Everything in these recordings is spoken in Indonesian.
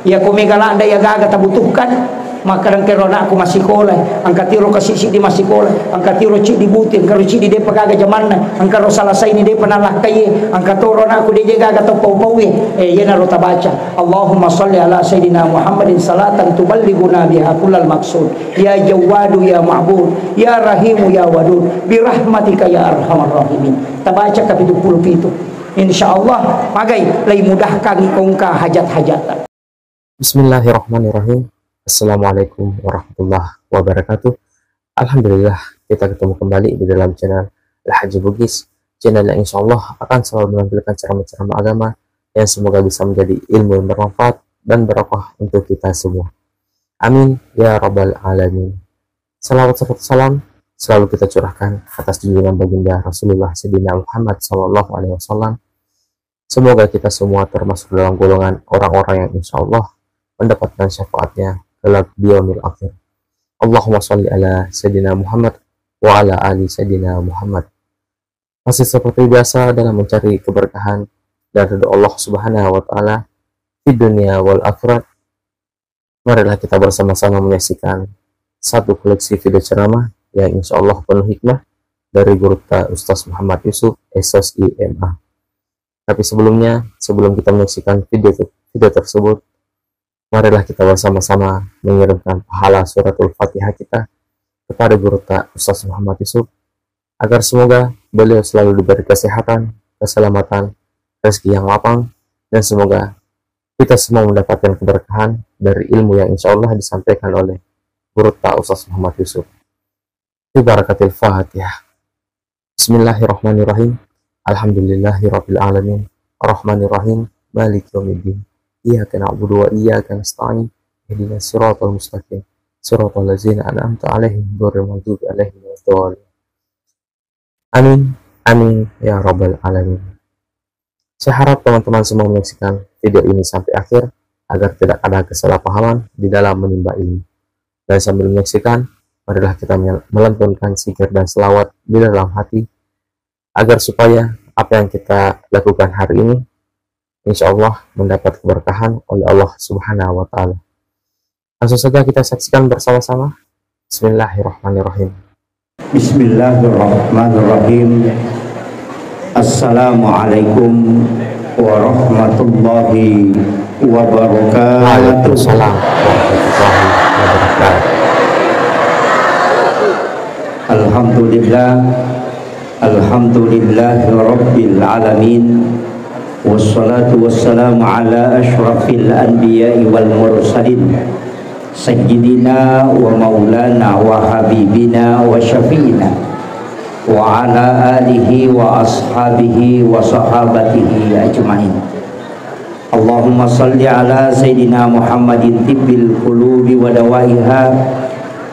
Ya kumigala anda ya gaga tabutuhkan maka dan kerona aku masih koleh angkat tiro kasih si di masih koleh angkat tiro cik di buti angkat cik di dia pagaga jamanna angkat salah saya ini dia penalah kaye angkat torona aku dia gaga atau pau ya narota baca Allahumma salli ala sayyidina Muhammadin salatan tuballighuna biha kullal maksud ya jawadu ya ma'bud ya rahimu ya wadud birahmatika ya arhamar rahimin. Tabaca kapitul 70 insyaallah magai lai mudahkan kongka hajat-hajatan. Bismillahirrahmanirrahim. Assalamualaikum warahmatullahi wabarakatuh. Alhamdulillah kita ketemu kembali di dalam channel Al-Haji Bugis, channel yang insya Allah akan selalu menampilkan ceramah-ceramah agama yang semoga bisa menjadi ilmu yang bermanfaat dan berkah untuk kita semua. Amin ya rabbal alamin. Salawat serta salam selalu kita curahkan atas junjungan baginda Rasulullah Sayyidina Muhammad SAW. Semoga kita semua termasuk dalam golongan orang-orang yang insya Allah mendapatkan syafaatnya kelak di yaumil akhir. Allahumma sholli ala Sayyidina Muhammad wa ala ali Sayyidina Muhammad. Masih seperti biasa dalam mencari keberkahan dan ridha Allah Subhanahu wa taala di dunia wal akhirat. Marilah kita bersama-sama menyaksikan satu koleksi video ceramah yang insya Allah penuh hikmah dari guru kita Ustaz Muhammad Yusuf SSI MA. Tapi sebelumnya, sebelum kita menyaksikan video tersebut, marilah kita bersama-sama mengirimkan pahala suratul Fatihah kita kepada guru kita Ustaz Muhammad Yusuf agar semoga beliau selalu diberi kesehatan, keselamatan, rezeki yang lapang, dan semoga kita semua mendapatkan keberkahan dari ilmu yang insya Allah disampaikan oleh guru kita Ustaz Muhammad Yusuf. Barakatil Fatihah. Bismillahirrahmanirrahim. Alhamdulillahirabbil alamin. Arrahmanirrahim. Maliki yaumiddin. Iyyaka na'budu wa iyyaka nasta'in. Ihdinas siratal mustaqim. Siratal ladzina an'amta 'alaihim ghairil maghdubi 'alaihim waladdallin. Amin. Amin ya rabbal alamin. Saya harap teman-teman semua menyaksikan video ini sampai akhir agar tidak ada kesalahpahaman di dalam menimba ilmu. Dan sambil menyaksikan, marilah kita melantunkan zikir dan selawat di dalam hati agar supaya apa yang kita lakukan hari ini insya Allah mendapat keberkahan oleh Allah Subhanahu wa ta'ala. Langsung saja kita saksikan bersama-sama. Bismillahirrahmanirrahim. Bismillahirrahmanirrahim. Assalamualaikum warahmatullahi wabarakatuh. Waalaikumsalam warahmatullahi wabarakatuh. Alhamdulillah. Alhamdulillahi rabbil alamin. Wassalatu wassalamu ala ashrafil anbiya'i wal mursalin sayyidina wa maulana wa habibina wa syafi'ina wa ala alihi wa ashabihi wa sahabatihi ajma'in. Allahumma salli ala sayyidina Muhammadin tibbil qulubi wa dawaiha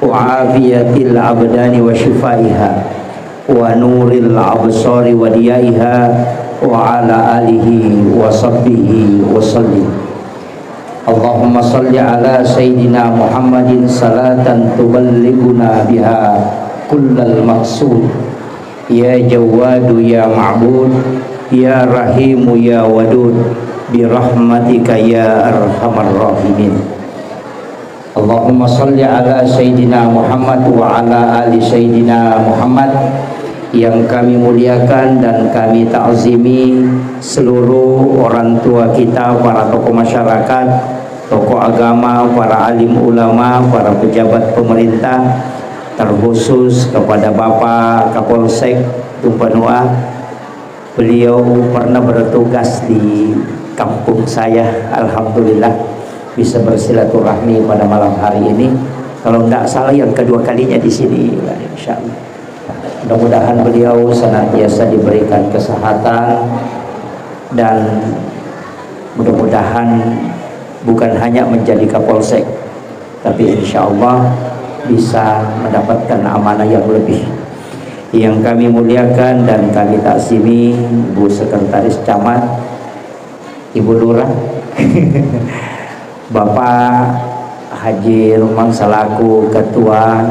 wa afiyatil abdani wa shifaiha wa nuril absari wa diyaiha wa ala alihi wa sahbihi wa sallim. Allahumma salli ala sayyidina Muhammadin salatan tuballighuna biha kullal maqsud ya jawadu ya ma'bud ya rahimu ya wadud birahmatika ya arhamar rahimin. Allahumma salli ala sayyidina Muhammad wa ala ali sayyidina Muhammad. Yang kami muliakan dan kami ta'zimi seluruh orang tua kita, para tokoh masyarakat, tokoh agama, para alim ulama, para pejabat pemerintah, terkhusus kepada Bapak Kapolsek Tumpanua. Beliau pernah bertugas di kampung saya, alhamdulillah bisa bersilaturahmi pada malam hari ini. Kalau tidak salah yang kedua kalinya di sini, insyaallah. Mudah-mudahan beliau senantiasa diberikan kesehatan dan mudah-mudahan bukan hanya menjadi Kapolsek, tapi insya Allah bisa mendapatkan amanah yang lebih. Yang kami muliakan dan kami taksimi Ibu Sekretaris Camat, Ibu Lurah, Bapak Haji Rumang selaku Ketua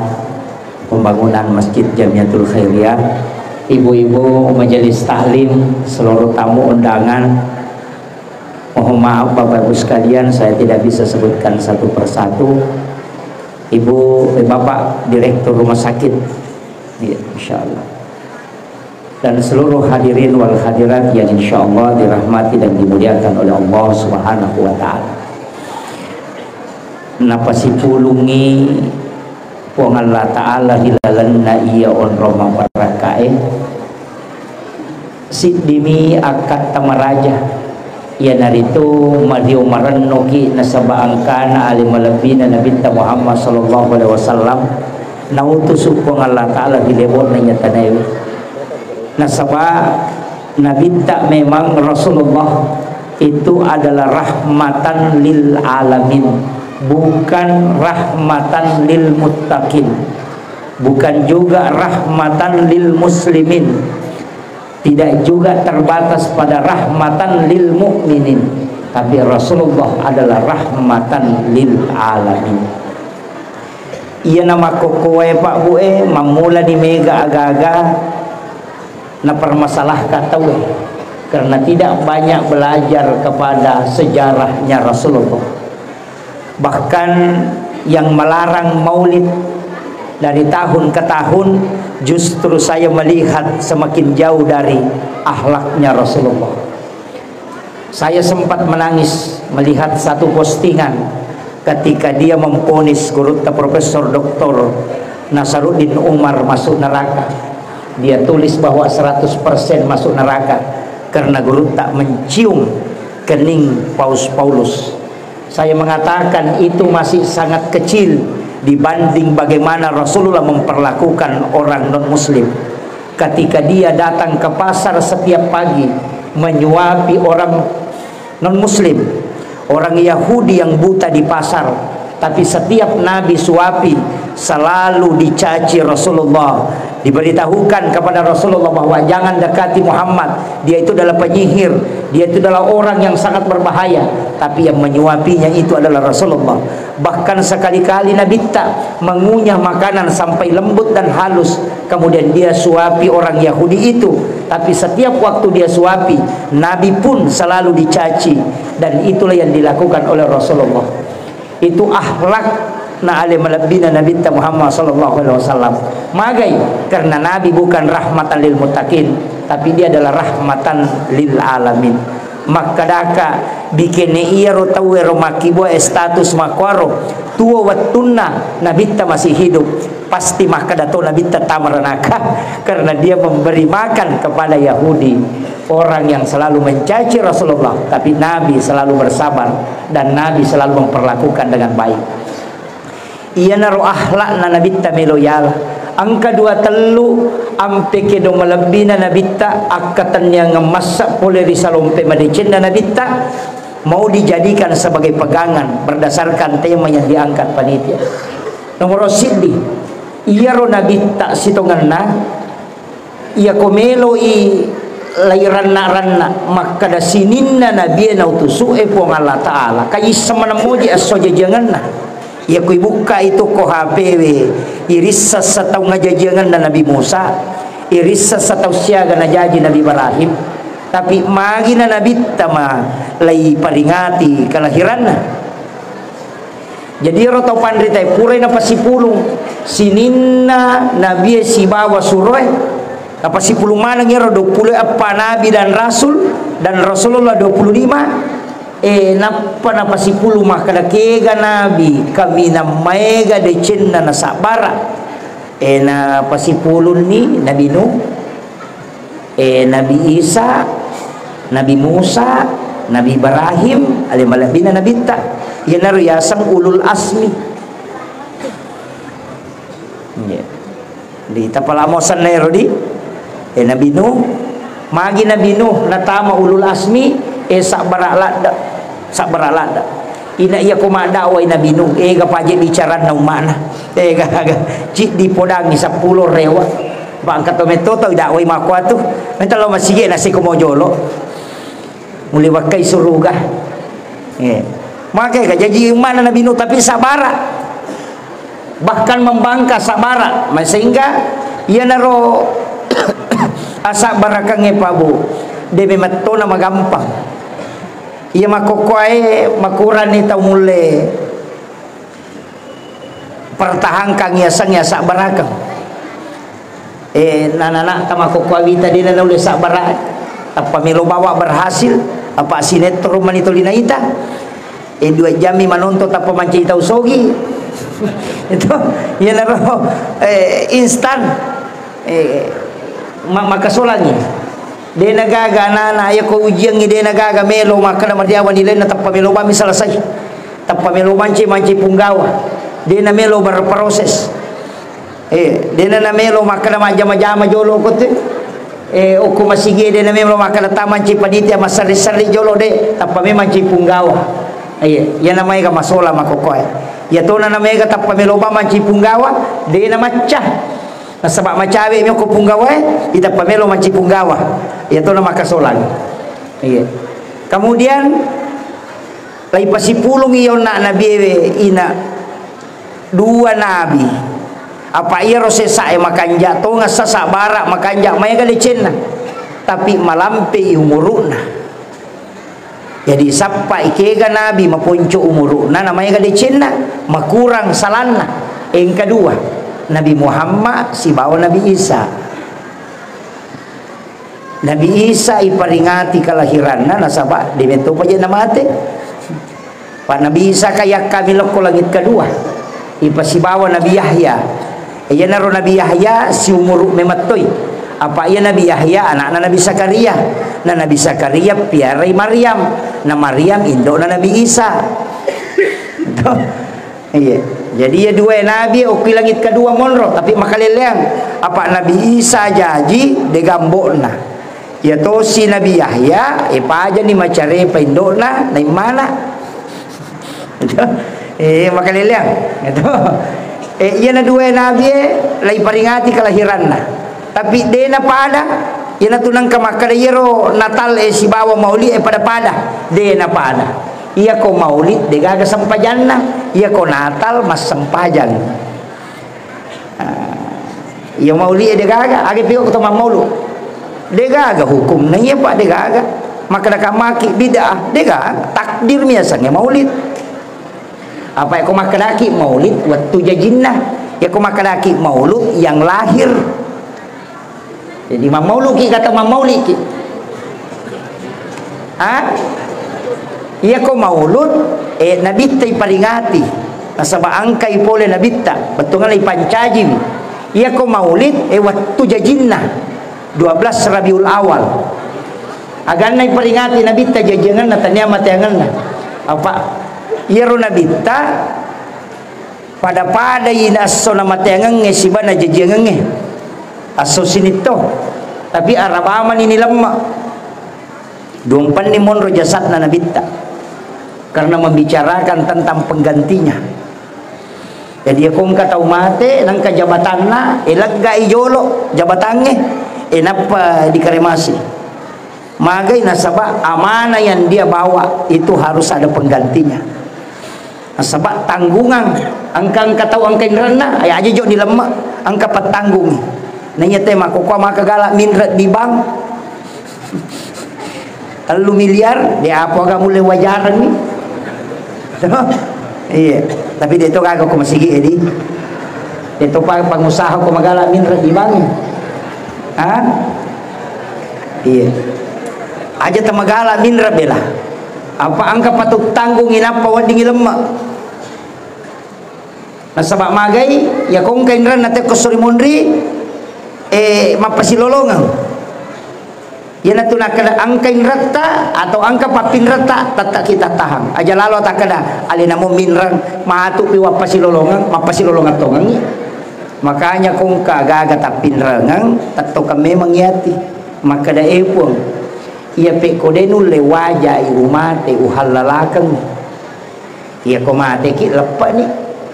Pembangunan Masjid Jamiatul Khairiyah, ibu-ibu majelis taklim, seluruh tamu undangan, Mohon maaf Bapak Ibu sekalian, saya tidak bisa sebutkan satu persatu. Bapak Direktur Rumah Sakit, ya, insya Allah, dan seluruh hadirin wal hadirat yang insya Allah dirahmati dan dimuliakan oleh Allah Subhanahu wa Ta'ala. Napa si pulungi puang Allah Ta'ala hilalanna iya on Roma barakae sidimi akad tamaraja ya narito mario marannoki nasaba angkana alim malabina nabinta Muhammad sallallahu alaihi wasallam nautusuk puang Allah Ta'ala hilebon na nyatanewi nasaba nabinta memang Rasulullah itu adalah rahmatan lil alamin, bukan rahmatan lil muttaqin, bukan juga rahmatan lil muslimin, tidak juga terbatas pada rahmatan lil mukminin, tapi Rasulullah adalah rahmatan lil alamin. Ia nama kokoe Pak Bue mamula di mega agaga na permasalah katawe karena tidak banyak belajar kepada sejarahnya Rasulullah. Bahkan yang melarang maulid dari tahun ke tahun, justru saya melihat semakin jauh dari akhlaknya Rasulullah. Saya sempat menangis melihat satu postingan ketika dia memvonis Guruta Profesor Dr. Nasaruddin Umar masuk neraka. Dia tulis bahwa 100% masuk neraka karena Guruta mencium kening Paus Paulus. Saya mengatakan itu masih sangat kecil dibanding bagaimana Rasulullah memperlakukan orang non-muslim. Ketika dia datang ke pasar setiap pagi menyuapi orang non-muslim, orang Yahudi yang buta di pasar, tapi setiap Nabi suapi selalu dicaci Rasulullah. Diberitahukan kepada Rasulullah bahwa jangan dekati Muhammad, dia itu adalah penyihir, dia itu adalah orang yang sangat berbahaya, tapi yang menyuapinya itu adalah Rasulullah. Bahkan sekali-kali Nabi tak mengunyah makanan sampai lembut dan halus, kemudian dia suapi orang Yahudi itu, tapi setiap waktu dia suapi, Nabi pun selalu dicaci, dan itulah yang dilakukan oleh Rasulullah. Itu akhlak na alim malabina Nabi Muhammad sallallahu alaihi wasallam. Magai karena Nabi bukan rahmatan lil muttaqin, tapi dia adalah rahmatan lil alamin. Maka daka bikin iya rotawe romakibo status makwaro tua watunna Nabi masih hidup, pasti maka dato Nabi tamaranaka karena dia memberi makan kepada Yahudi, orang yang selalu mencaci Rasulullah, tapi Nabi selalu bersabar dan Nabi selalu memperlakukan dengan baik. Ia naruh akhlak na nabita meloyal. Angka dua telu ampe kedo malabina nabita akatan yang ngemasak pole risalompe madicin na nabita mau dijadikan sebagai pegangan berdasarkan tema yang diangkat panitia. Nomor sidi ia ro nabita sitonganna ia komelo i lairanna maka da sininna nabiya nautusu po Allah Ta'ala kay sama namoji asoja janganna. Ya kui buka itu ko HPW irisa satau ngajajangan na Nabi Musa, irisa satau siaga na jaji Nabi Ibrahim, tapi magi na Nabi tama lay paringati kalahiran na. Jadi roto pandri tay puray na pasipulong sininna Nabi si bawa suroy kapasipulong manang yaro 20 apa Nabi dan Rasul dan Rasulullah 25 napa na pasipulu makada kega Nabi kami na maega de cinna na sabara na pasipulun ni Nabi Nuh Nabi Isa Nabi Musa Nabi Ibrahim alimalabina Nabi ta yan na riyasang ulul asmi di tapalamosan na yaro di Nabi Nuh magi Nabi Nuh natama ulul asmi sabaralada ina iya kumada way Nabi Nuh gapaje bicara na umana cik dipodangi 10 rewa bangka tometoto dakway makwa tu mentalo masige nasi kumojolo muli wakay suruga makanya jadi umana Nabi Nuh tapi sabara bahkan membangka sabara sehingga ia naro asa barakang pabu debe matona magampang Ia makokoai makuran ni tau mule pertahankan ia sang ya sak barakang. Nana tamakokoai tadi na ule sak barak. Apa melo bawa berhasil apa sinetron manito linaita. 2 jam manonton apa manci tau sogi. Itu ia naro instan makasolanya. De nagaga na ayo ko ujian ni de nagaga melo maka na mardiawan nila na tappa melo ba mi selesai. Tappa melo manci punggawa. De na melo berproses. De na melo maka na majama jolo ko te. Oku masige de na melo maka na tamanci panitia masari-sari jolo de tappa me manci punggawa. Ya namanya ka masola makokoy. Ya to na namanya ka tappa melo ba manci punggawa de na macah. Nasabak macawe mi ko punggawa ita pamelo manci punggawa ya to na makasolan. Kemudian lai pasipulong iyon na nabi ina 2 nabi apa iya rosesa makanja to nga sa bara makanja may galicen na tapi malampi umuruna jadi sappa ikega nabi mapunco umuruna namanya galicen na makurang salanna. Yang kedua Nabi Muhammad si bawa Nabi Isa. Nabi Isa iparingati kelahiranna nasaba dimento pa na mate. Pa Nabi Isa kaya kami ko langit kedua. Ipasibawa Nabi Yahya. Iya naro Nabi Yahya si umur mematoy. Apa iya Nabi Yahya anak Nabi Zakaria. Na Nabi Zakaria piarai Maryam. Na Maryam indo na Nabi Isa. Iya. Jadi ya 2 nabi oki langit kedua monro tapi makaleleang apa Nabi Isa jaji de gambona. Ya to si Nabi Yahya aja ni macare pa indona na mana. Makaleleang. Itu. Iya na 2 nabi lai paringati kelahiranna. Tapi de na pada ya na tunang kamakadayero Natal si bawa mauli pada de na pada. Iya ko maulid de gaga sampajan na. Iya ko Natal mas sampajan. Iya maulid de gaga age pio ko maulud. De gaga hukum na iya pa de gaga. Maka nakamaki bid'ah de gaga takdir biasa nge maulid. Apa ko makadaki maulid waktu jajinna. Ya ko makadaki maulud yang lahir. Jadi maulud ki kata maulid ki. Iya ko maulud nabita iparingati nasaba angkay pole nabita betungan ipancajim. Iya ko maulid waktu jajinna 12 Rabiul Awal agan na iparingati nabita jajangan na tanya mateangan na apa iya ro nabita pada inaso na mateangan nge siba na jajangan nge aso sinito tapi arabaman ini lemma 24 ni monro jasad na nabita karena membicarakan tentang penggantinya. Jadi kung kataw mate nang kajabatan na ilagga ijolo jabatannya napa dikremasi. Magay nasaba amanah yang dia bawa itu harus ada penggantinya. Nasaba tanggungan angkang kataw angkang rena ay aja jo dilemak angka patanggung. Nanya tema ko maka galak minrat di bank. Lalu miliar dia apa kamu mulai wajaran ni? Iya, tapi dia tu kagak ko masigi edi. Dia tu pengusaha ko magala minrat di bank. Iya. Aja tamagala minrat bela. Apa angka patut tanggung inapa wading lemak. Nasabak magay ya kung kainran nate ko surimonri mapasilolongan. Yan na tunakada angkain rata atau angka papin rata tatak kita tahan aja lalu takada alina mo minran maatu piwa pasilolongan mapasilolongan tongangi makanya kung kagaga tapin rangang tato kami mangyati makada epong iya pe kodenu lewaja umate uhalalakang iya ko mate ki lepa ni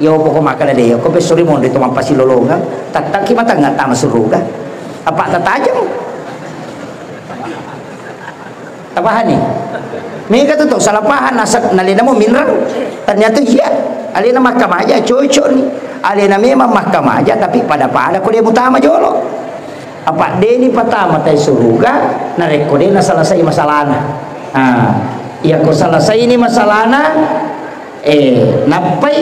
yo po ko makada de yo ko besuri mo dito mapasilolongan tatak ki mata ngata masuruga apa tatajam tapahan ni mereka tu salah pahan asak nalina mo minran ternyata iya alina mahkamah aja cocok ni alina memang mahkamah aja tapi pada ko dia utama jolo apa deni pertama tay suruga na rekode na selesai masalahna Ya ko selesai ini masalahna napai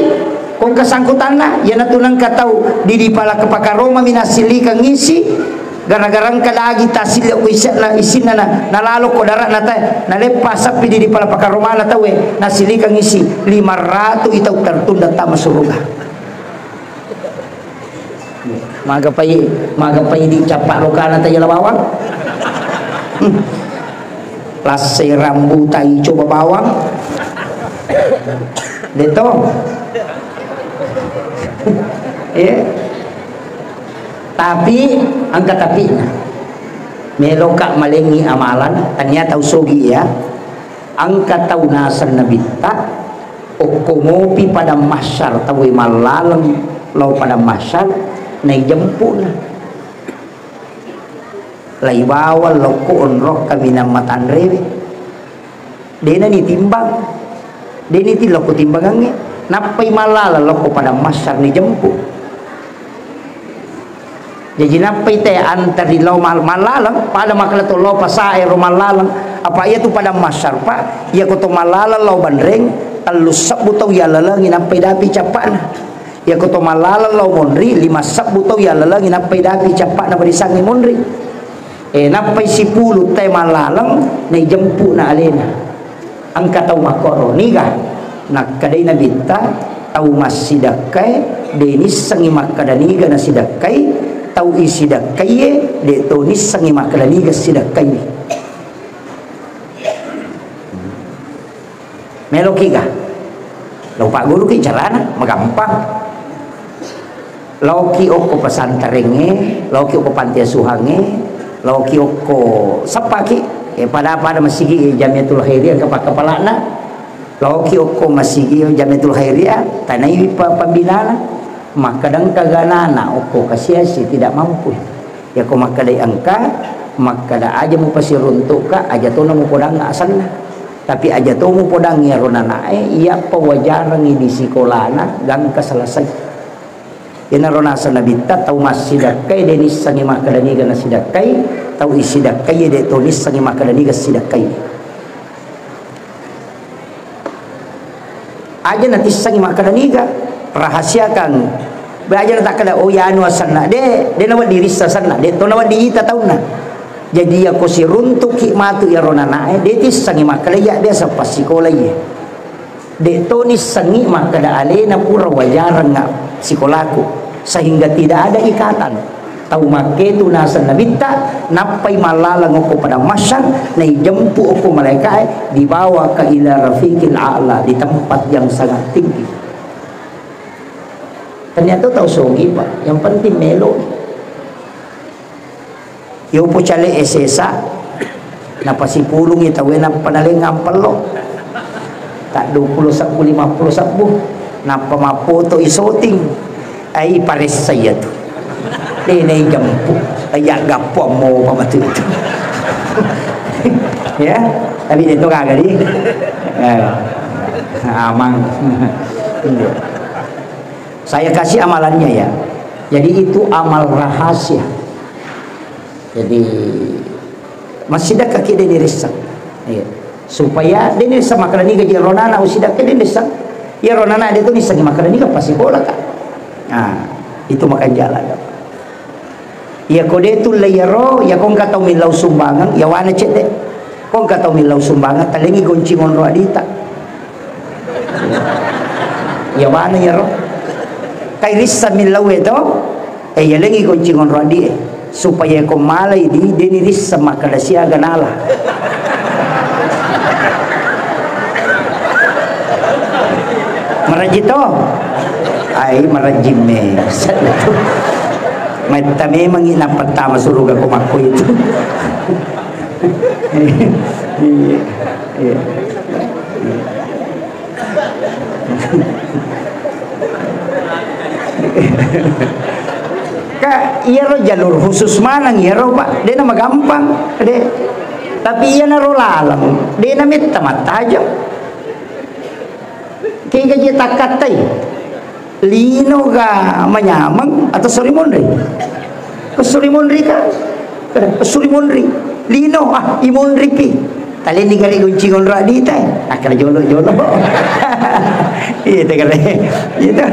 kung kasangkutan na yan natunang kataw di pala kapakaroma minasili kang ngisi gara-garang kadagi tasil ko isin na nalalo ko dara nata nalepas sapi di pala pakaroma na tawe nasili kang ngisi 500 itaw tertunda ta masuruga magapay di capak lokana tayo labawang lasay rambutan coba bawang dito tapi ang katapi na melo ka malengi amalan tanya tau sogi ya ang kataunasan na bitta o kumopi pada masyar tawi malalang law pada masyar na ijampu na laibawal law ko onrok kami na matanrewe dena ni timbang deni ti law ko timbangangi napay malala law ko pada masyar ni jampu. Jadi napay te antar di law malalang pada makalato law pasae ro malalang apa iya tu pada masyar pa iya ko to malala law bandreng talus sabutaw ya lalangin napay dapi capan iya ko to malala law monri 5 sabutaw ya lalangin napay dapi capan na barisang ni monri napay 10 te malalang na jampu na alena ang kataw makoro niga nakaday na binta tau masidakai denis sangi makadaniga na sidakai tau isidakai de tonis sangi makadaniga sidakai meloki ka law pak guru ki jalana magampang law ki oko pasantarenge law ki oko pantiasuhange law ki oko sapaki pada masigi jamiatul khairiyah kepalana law ki oko masigi jamiatul khairiyah tanai pambinaan makadang kaganana oko kasiasi tidak mampu ya ko makadai angka makada aja mo pasiruntuk ka aja to mo podang asalna tapi aja to mo podang ya ronanae iya pawajarang di sekolahna gang kaselesai ina rona sanabita tau masidakai denis sangi makadani gana sidakai tau isidakai de tonis sangi makadani ga sidakai aja nanti sangi makadani ga rahasiakan belajar tak kada oh ya anu asanna de nawa diri sasanna de to nawa diita tauna jadi aku si runtuk hikmatu ya ronanae de tis sangi makadaya biasa pas sekolah ye de tonis sangi makada alena pura wajarang nga sekolahku sehingga tidak ada ikatan tahu make tu nasan nabita napai malalang ako pada masyang na ijampu ako malaikat dibawa ke ila rafiqil a'la di tempat yang sangat tinggi. Ternyata tahu sogi pak yang penting melo yo po chale esesa napasipulong itawe na panaling ampalo tak 20 sabu 50 sabu napamapoto isoting ay pares saya tu denay jampu ay gapo mo pamatu itu ya tapi itu kagak di amang saya kasih amalannya ya jadi itu amal rahasia jadi masih dah kaki dia diresak ya. Supaya dia ni sama kerana ni gaji ronana usidak dia diresak ya ronana dia tu ni sama kerana ni pasti bola kan nah itu makan jalan ya kode tu layaro ya kong katau milau sumbangan ya wana cek dek kong katau milau sumbangan talengi goncingon roh adita ya wana ya roh kay risa milau itu ya lengi goncingon roh adita supaya kong malay di deniris sama kadasya ganala marajito ay marajime may tami mangina pertama suruga kumakko itu ka iya ro jalur khusus manang iya ro pak dia nama gampang de tapi iya na ro lalang dia na mit tamat aja kaya gaji takatay lino ka manyamang atau surimonri ke surimonri ka surimonri lino imonri pi Tali ni kali kunci ngondrak di tai. Akan jolok-jolok. Itu kali. Itu.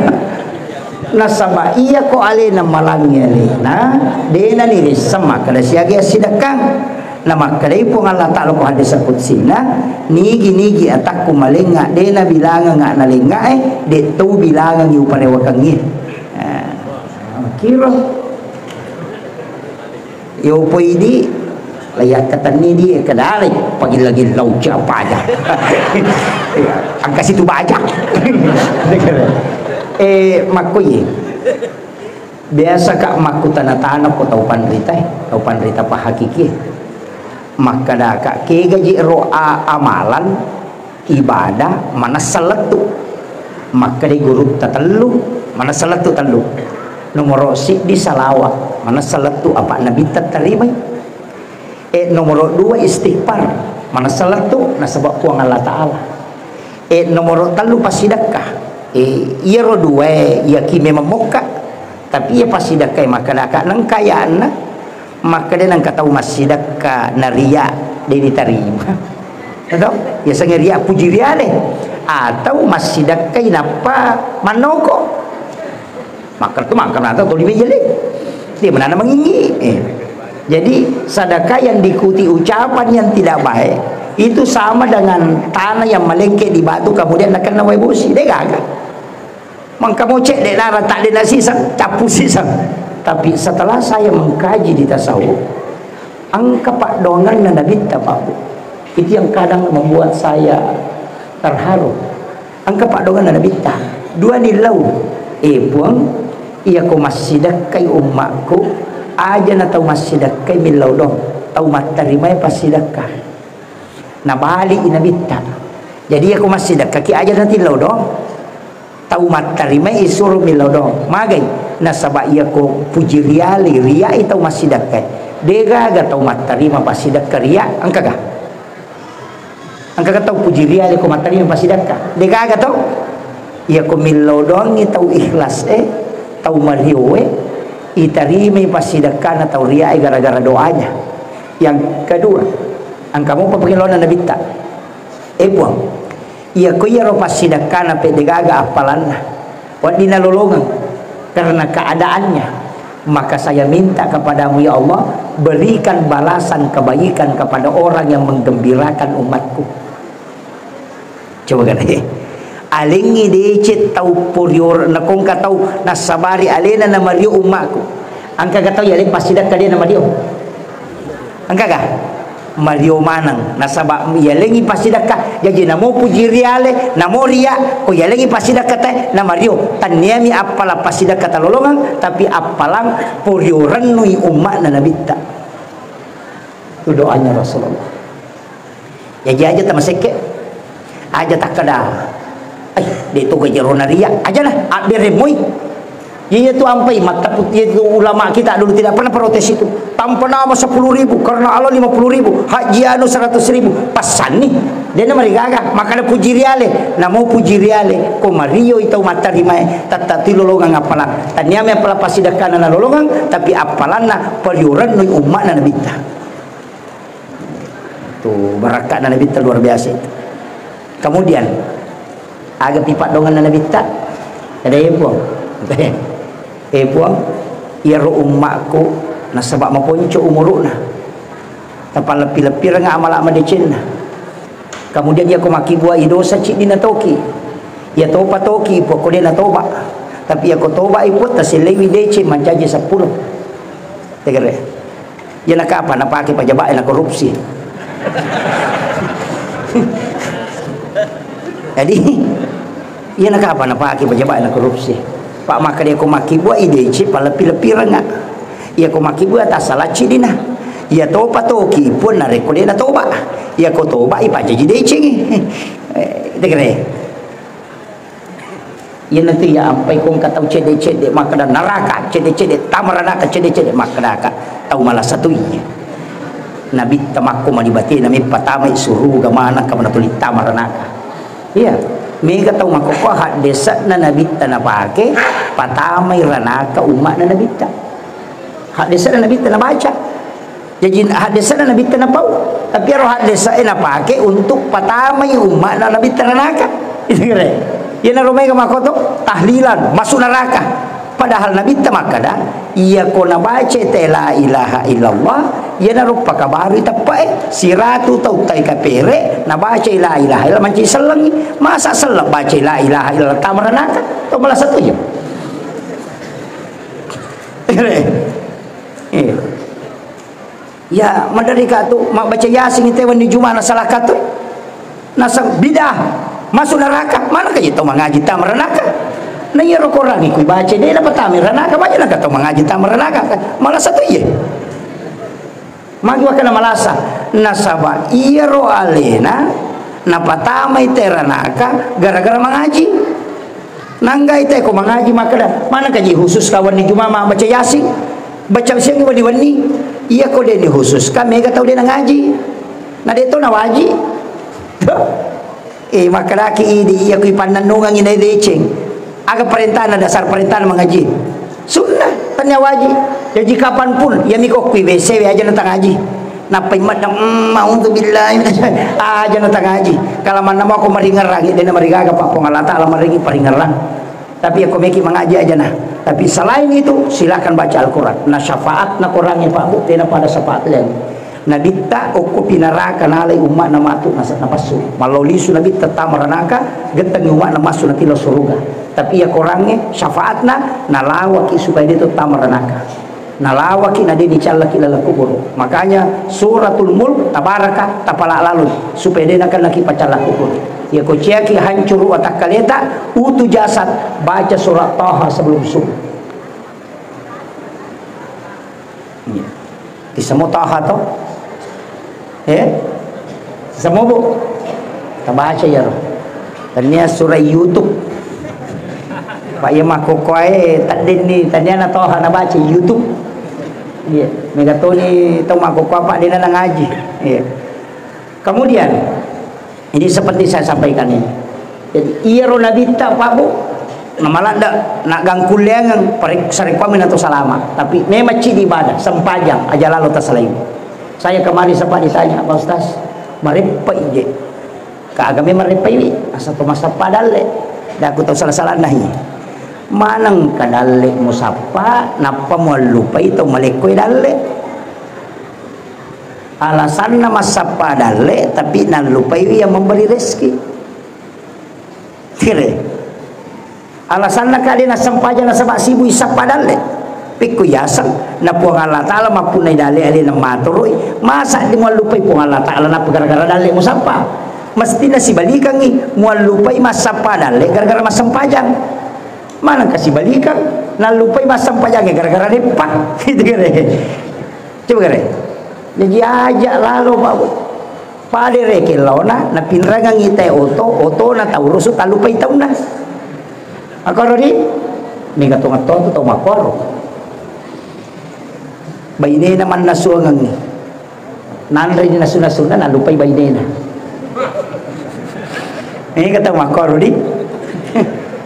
Nasaba iya ko alena malangi alena dena ni sama kada siagi sidakang nama kada ipo Allah Taala ko hadis qudsi na nigi atakku malenga dena bilanga nga nalenga de tu bilanga yu parewakangi kira yo poidi layak katani di kadari pagi lagi lau apa aja angka situ bajak makuye biasa kak maku tanah-tanah ko tau panrita pa hakiki maka dah kak ke gaji roa amalan ibadah mana seletu maka di guru tatelu mana seletu telu nomor si di salawat mana seletu apa nabi terima nomor 2 istighfar mana seletu nasabab puang Allah Ta'ala nomor 3 pasidakah iya ro dua iya ki memang moka tapi ia pasti dakai maka dak nang kayana maka dia nang katau masih dakka naria dia diterima tahu ya sange ria puji ria deh atau masih dakai napa manoko maka tu maka atau tu di meja dia mana mengingi jadi sedekah yang diikuti ucapan yang tidak baik itu sama dengan tanah yang melengket di batu kemudian akan nawai busi dia gagah maka mau cek dek lara tak ada nasi capu sisa tapi setelah saya mengkaji di tasawuf angka pak dongan dan nabi tapabu itu yang kadang membuat saya terharu angka pak dongan dan nabi ta dua nilau puang ia ko masih dakai umatku aja na tau masih dakai milau dong tau matarimai pasti dakah na balik inabita jadi aku masih dak kaki aja nanti lo dong tahu matarima isur milau dong magai nasaba iya ko puji riali ria itu masih dak dega ga tahu matarima pasti dak ria angka tahu puji riali ko matarima pasti dak dega ga tahu iya ko milau dong tahu ikhlas tahu mario itarima pasti dak na tahu ria gara-gara doanya yang kedua angkamu papagilona na bitta buang iya ko iya ro pasidakana pedegaga apalanna wa dinalolongan karena keadaannya maka saya minta kepadamu ya Allah berikan balasan kebaikan kepada orang yang menggembirakan umatku coba kan alingi decet tau purior na kong katau nasabari alena na mario umatku angka katau ya len pasidak kalian nama dia angka ka Mario manang nasaba yalengi pasidaka jadi namo puji riale namo ria ko yalengi pasidaka teh na Mario taniami apala pasidaka talolongan tapi apalang purioran nui umat na nabita itu doanya Rasulullah jadi aja tamaseke aja tak kada dia tu kejerona ria aja lah aberemoy iya tu ampai mata putih itu ulama kita dulu tidak pernah protes itu tanpa nama 10.000 karena Allah 50.000 haji anu 100.000 pasan nih dia nama gagah makanya puji riale namo puji riale ko Mario itu mata rimai tata tilolongan apalan tanyame apala pasidakana na lolongan tapi apalanna periuran nu umat na nabita tu barakat na nabita luar biasa itu. Kemudian agak pipat dongan na nabita ada yang buang buang ia ro umakku nasabak maponco umuruna tapal lepi-lepi nga amal amal decenna kemudian ia ko maki buah idosa cik dina toki ia topa toki poko dia na toba tapi ia ko toba ipot taselewi dece manjaji 10 tegere ia nak apa nak pakai pajabat nak korupsi jadi ia nak apa nak pakai pajabat nak korupsi pak maka dia ko maki buah ide cip lepi-lepi renga ia ko maki buah tak salah cidina ia topa toki pun na reko dia na toba ia ko toba ipa jadi decing degre ia nanti ya ampai kong kata cede-cede maka dan neraka cede-cede tamarana cede-cede maka neraka tahu malah satu iya nabi tamakku malibati nami patama suruh gamana kamana tulit tamarana iya mega tahu makoko hak desa na nabi tanah pake patamai ranaka umat na nabi hak desa na nabi tanah baca jadi hak desa na nabi tanah pau tapi roh desa ina pakai untuk patamai umat na nabi neraka. Itu kira. Ya na rumai makoto tahlilan masuk neraka. Padahal nabi tamakada iya ko na baca la ilaha illallah ya na rupa kabaru tapai siratu tautai kapere na baca la ilaha illallah manci selengi masa selak baca la ilaha illallah tamar neraka to malah satu je. Ya madari katu mak baca yasin itu wan di Jumat salah katu nasa bidah masuk neraka mana kaje to mengaji tamar neraka na iya ro korang ikut baca dia dapat tamar neraka baca nak to mengaji tamar neraka malah satu ye magi wakana malasa nasaba iya ro alena na patamai teranaka gara-gara mengaji nanggai teh ko mengaji makada mana kaji khusus kawan di Jumat baca yasin baca siang wani-wani iya ko dia ni khusus kami ga tahu dia ngaji na dia to na waji makalaki ini iya ko ipanan nungang ina deceng aga perintah na dasar perintah na mengaji sunnah tanya waji jadi kapanpun ya miko kui WC aja nang ngaji na paimat mau tu billahi aja nang ngaji kalau mana mau aku maringerang dia na marigaga pa pengalata ala maringi paringerang tapi aku meki mengaji aja nah. Tapi selain itu silakan baca Al-Quran. Nah syafaat na korangnya Pak Bu tena pada syafaat lain. Nabi tak uku pinaraka nalai umat na matu napasu. Maloli su Nabi tetap meranaka geteng umat na masuk nanti lo surga. Tapi ya korangnya syafaatna nalawaki supaya dia tetap meranaka. Nalawaki na dia dicalaki lala kubur. Makanya suratul Mulk tabaraka tapala lalu supaya dia akan laki pacala kubur. Ya kociaki hancur otak kaleta utu jasad baca surat Taha sebelum subuh. Ya. Di semua Taha toh, semua bu, kita baca ya roh. Tanya surah YouTube. Pak Yema kokoe tadi ni tanya na Taha na baca YouTube. Ya, megatoni tahu mak kokoe Pak dia na ngaji. Ya. Kemudian ini seperti saya sampaikan ini. Jadi iya ro nabi tak Pak Bu. Malah nak gangkul yang sarikwamin atau salama. Tapi memang ciri ibadah sempajang aja lalu tasalaim. Saya kemarin sempat ditanya Pak Ustaz, maripai je. Kaagame maripai asa to masa padale. Da aku tahu salah-salah nahi. Manang kadale musapa napa mo lupai to malekoy dale. Alasan nama sapa dale tapi nan lupai yang memberi rezeki. Kire. Alasan nak kali na sampaja na sabak sibu isapa dale. Piku yasan na puang Allah Taala mapunai dale ali na maturoi. Masa di mo lupai puang Allah Taala na gara-gara dale mo sapa. Mesti na si balikan ni mo lupai masapa dale gara-gara masampajang. Mana kasih balikan na lupai masampajang gara-gara depak. Gitu kire. Coba kire. Jadi aja lalu Pak pada rekin launa na pinrangang ite oto na tahu rusuk talupai tahu na akor di mega tungat to to makor bayne naman nasuangang ni nanre ni nasuna na lupai bayne na kata makor di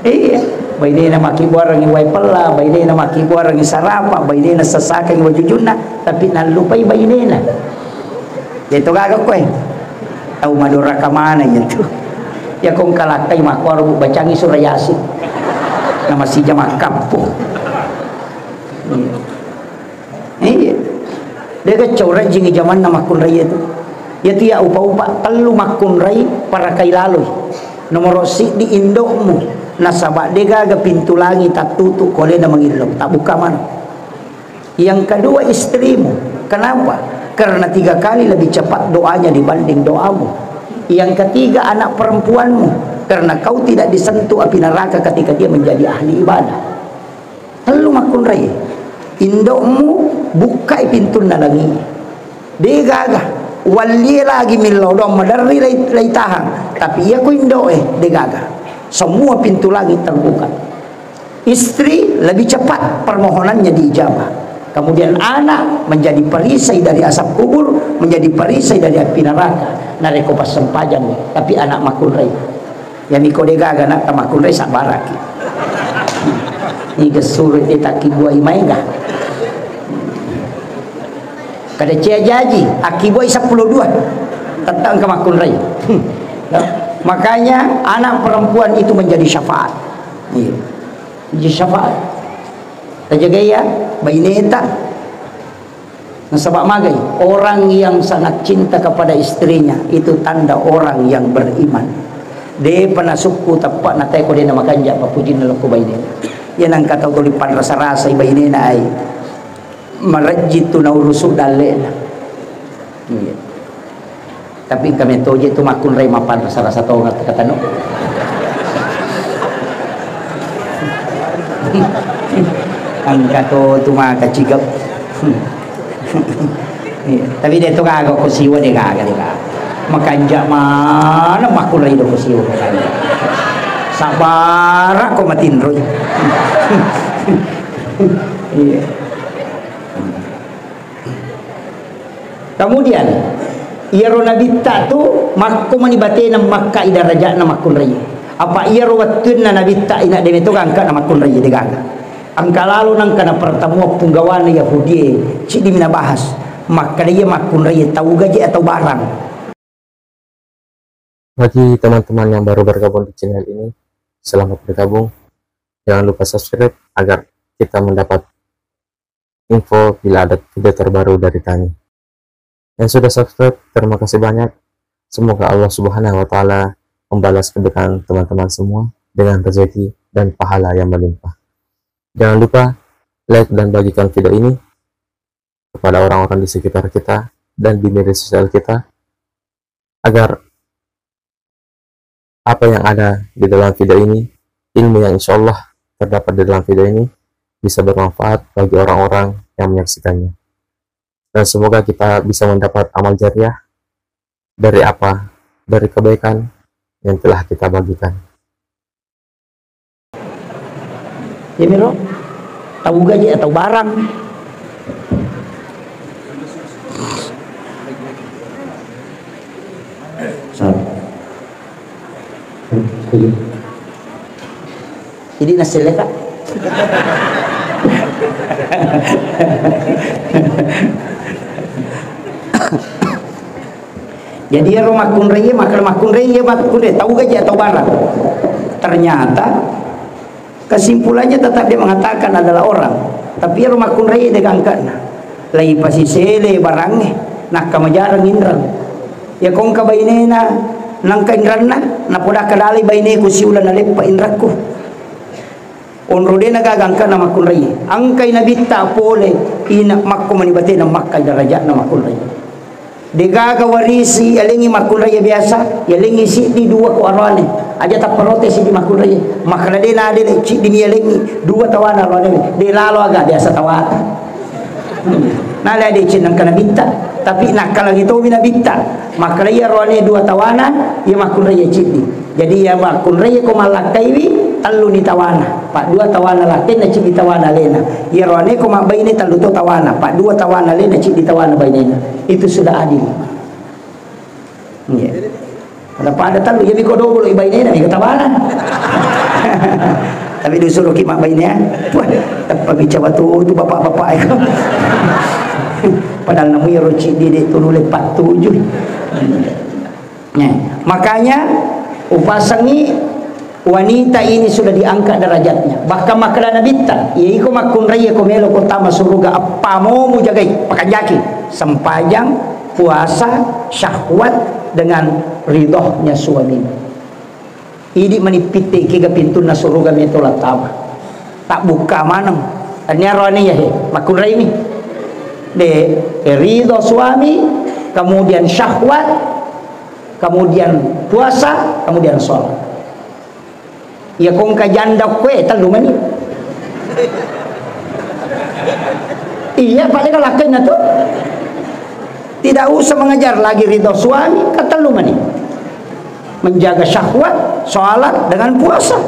iya bayne na makibuar ang iway pala bayne na makibuar ang isarapa bayne na sasakang wajujuna tapi nalupai bayne na dito gagawin ko tahu madura ka mana itu ya kung kalakay makor bacangi surah Yasin na masih jamaah kampung iya dia kecauran jingi zaman nama kun raya itu ya tu ya upa-upa telu makun rai para kay lalu nomor si di indokmu nasabak dia gaga pintu langit tak tutup kole na mangilom tak buka mana. Yang kedua istrimu. Kenapa? Karena 3 kali lebih cepat doanya dibanding doamu. Yang ketiga anak perempuanmu, karena kau tidak disentuh api neraka ketika dia menjadi ahli ibadah. Telu makun rai indokmu buka pintu nalangi dia gagah wali lagi milodom madari lay tahan tapi ia ku indo dia gagah semua pintu langit terbuka. Istri lebih cepat permohonannya diijabah. Kemudian anak menjadi perisai dari asap kubur, menjadi perisai dari api neraka. Nareko pas sempajang tapi anak makul rai. Ya miko de gaga nak makul rai sabaraki. Ni gesurit dia tak kibuai maiga. kada cia jaji akiboy 12 tentang kemakun rai. Makanya anak perempuan itu menjadi syafaat. Iya. Menjadi syafaat. Terjaga ya, baineta. Nasabak magai, orang yang sangat cinta kepada istrinya itu tanda orang yang beriman. De panasukku tapak na tayo ko din na makanja papujin na loko bainena. Yan ang kataw tulipan rasa-rasa bainena ay marajit to na uruso dalena. Iya. Tapi kami toje tumakun ray mapan rasa-rasa to nga katano. Ang kato tumakachigap. Tapi dia tu kagak kusiwa dia kagak makanja mana makulay do kusiwa makanja sabar ako matinroy. Kemudian iyaro nabita tu makko manibate na makka idaraja na makulay apa iyaro watun na nabita ina demi tu angka na makulay de kagak. Angka lalu nang kana pertemuan punggawan Yahudi cik dimina bahas maka dia makun raya tahu gaji atau barang. Bagi teman-teman yang baru bergabung di channel ini, selamat bergabung. Jangan lupa subscribe agar kita mendapat info bila ada video terbaru dari kami. Yang sudah subscribe, terima kasih banyak. Semoga Allah Subhanahu wa Ta'ala membalas kebaikan teman-teman semua dengan rezeki dan pahala yang melimpah. Jangan lupa like dan bagikan video ini kepada orang-orang di sekitar kita dan di media sosial kita agar apa yang ada di dalam video ini, ilmu yang insya Allah terdapat di dalam video ini bisa bermanfaat bagi orang-orang yang menyaksikannya. Dan semoga kita bisa mendapat amal jariah dari apa? Dari kebaikan yang telah kita bagikan. Ya Miro, tahu gaji atau barang. Jadi nasi leka. Jadi rumah kunraya makan kunraya tahu gaji atau barang. Ternyata kesimpulannya tetap dia mengatakan adalah orang, tapi rumah kunraya dia gangkan lai pasi sele barangnya nak kamajarang indran ya kong kabainena nang kainranna na poda kadali baine ku siulan na lepa inraku onro de nagagangkan na makunraya angkay nabita pole ina makko manibate na makkay daraja na makunraya de gagawarisi alingi makunraya biasa yalingi si di dua ko arwane aja tak protes di makunraya makala de na de ci di yalingi dua tawana arwane de lalo aga biasa tawata nala de cinang kana binta tapi nak kalau itu binabita maka ia arwane dua tawana ia makunraya cidi jadi ya makunraya ko malakaiwi talu ni tawana pak dua tawana latin na cidi tawana lena ia arwane ko mabaini talu to tawana pak dua tawana lena cidi tawana bainena itu sudah adil. Ya. Kalau pada talu ya biko double ibainena biko tawana. Tapi disuruh kimak bainnya. Wah, apa bicara tu itu bapak-bapak itu. Padahal namanya roci didik tu nulis 47. Nah, makanya upasangi wanita ini sudah diangkat derajatnya. Bahkan makanan nabita, yaitu makun raya komelo kota surga apa mau mujagai pakanjaki sempajang puasa syahwat dengan ridhonya suami. Ini menipiti kega pintu na surga metola tama tak buka manam anya roni ya makun rai ni de ridho suami kemudian syahwat kemudian puasa kemudian sholat ya kong ka janda kue talu mani iya pada kalakin na tu tidak usah mengejar lagi ridho suami katalu mani menjaga syahwat, sholat dengan puasa.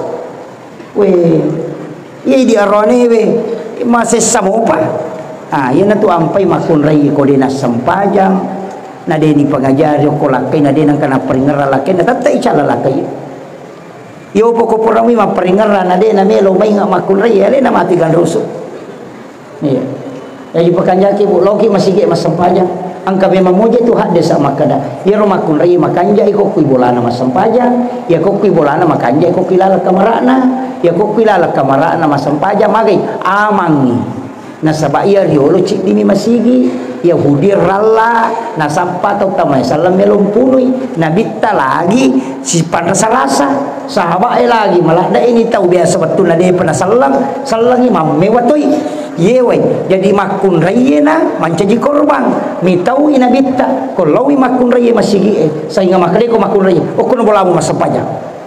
Weh, iya dia rone weh masih samopa. Ah, iya natu ampai makun rai kodena sempajang. Nade ni pengajari ko lakai nade nang kana peringera lakai na tatai cala lakai. Yo poko porami ma peringera nade na melo mai nga makun rai ale na matigan rusuk. Iya. Jadi pekanjaki bu loki masih ge mas sempajang. Angka memang moja itu hak desa makada. Ya rumah kun rai makanja iko kui bolana mas sempajang. Ya ko kui bolana makanja iko kilala kamarana. Ya ko kilala kamarana mas sempajang magai amangi. Nasaba iya riolo cik dimi masigi. Ya hudir ralla nasapa atau tamai salam melum punui nabitta lagi si pada salasa sahabat lagi malah dah ini tahu biasa betul ada pernah salang imam mewatoi yewe jadi makun rayena mancaji korban mi tahu ina bitta kalau makun raye masih sehingga makade ko makun raye okon bolamu masapanya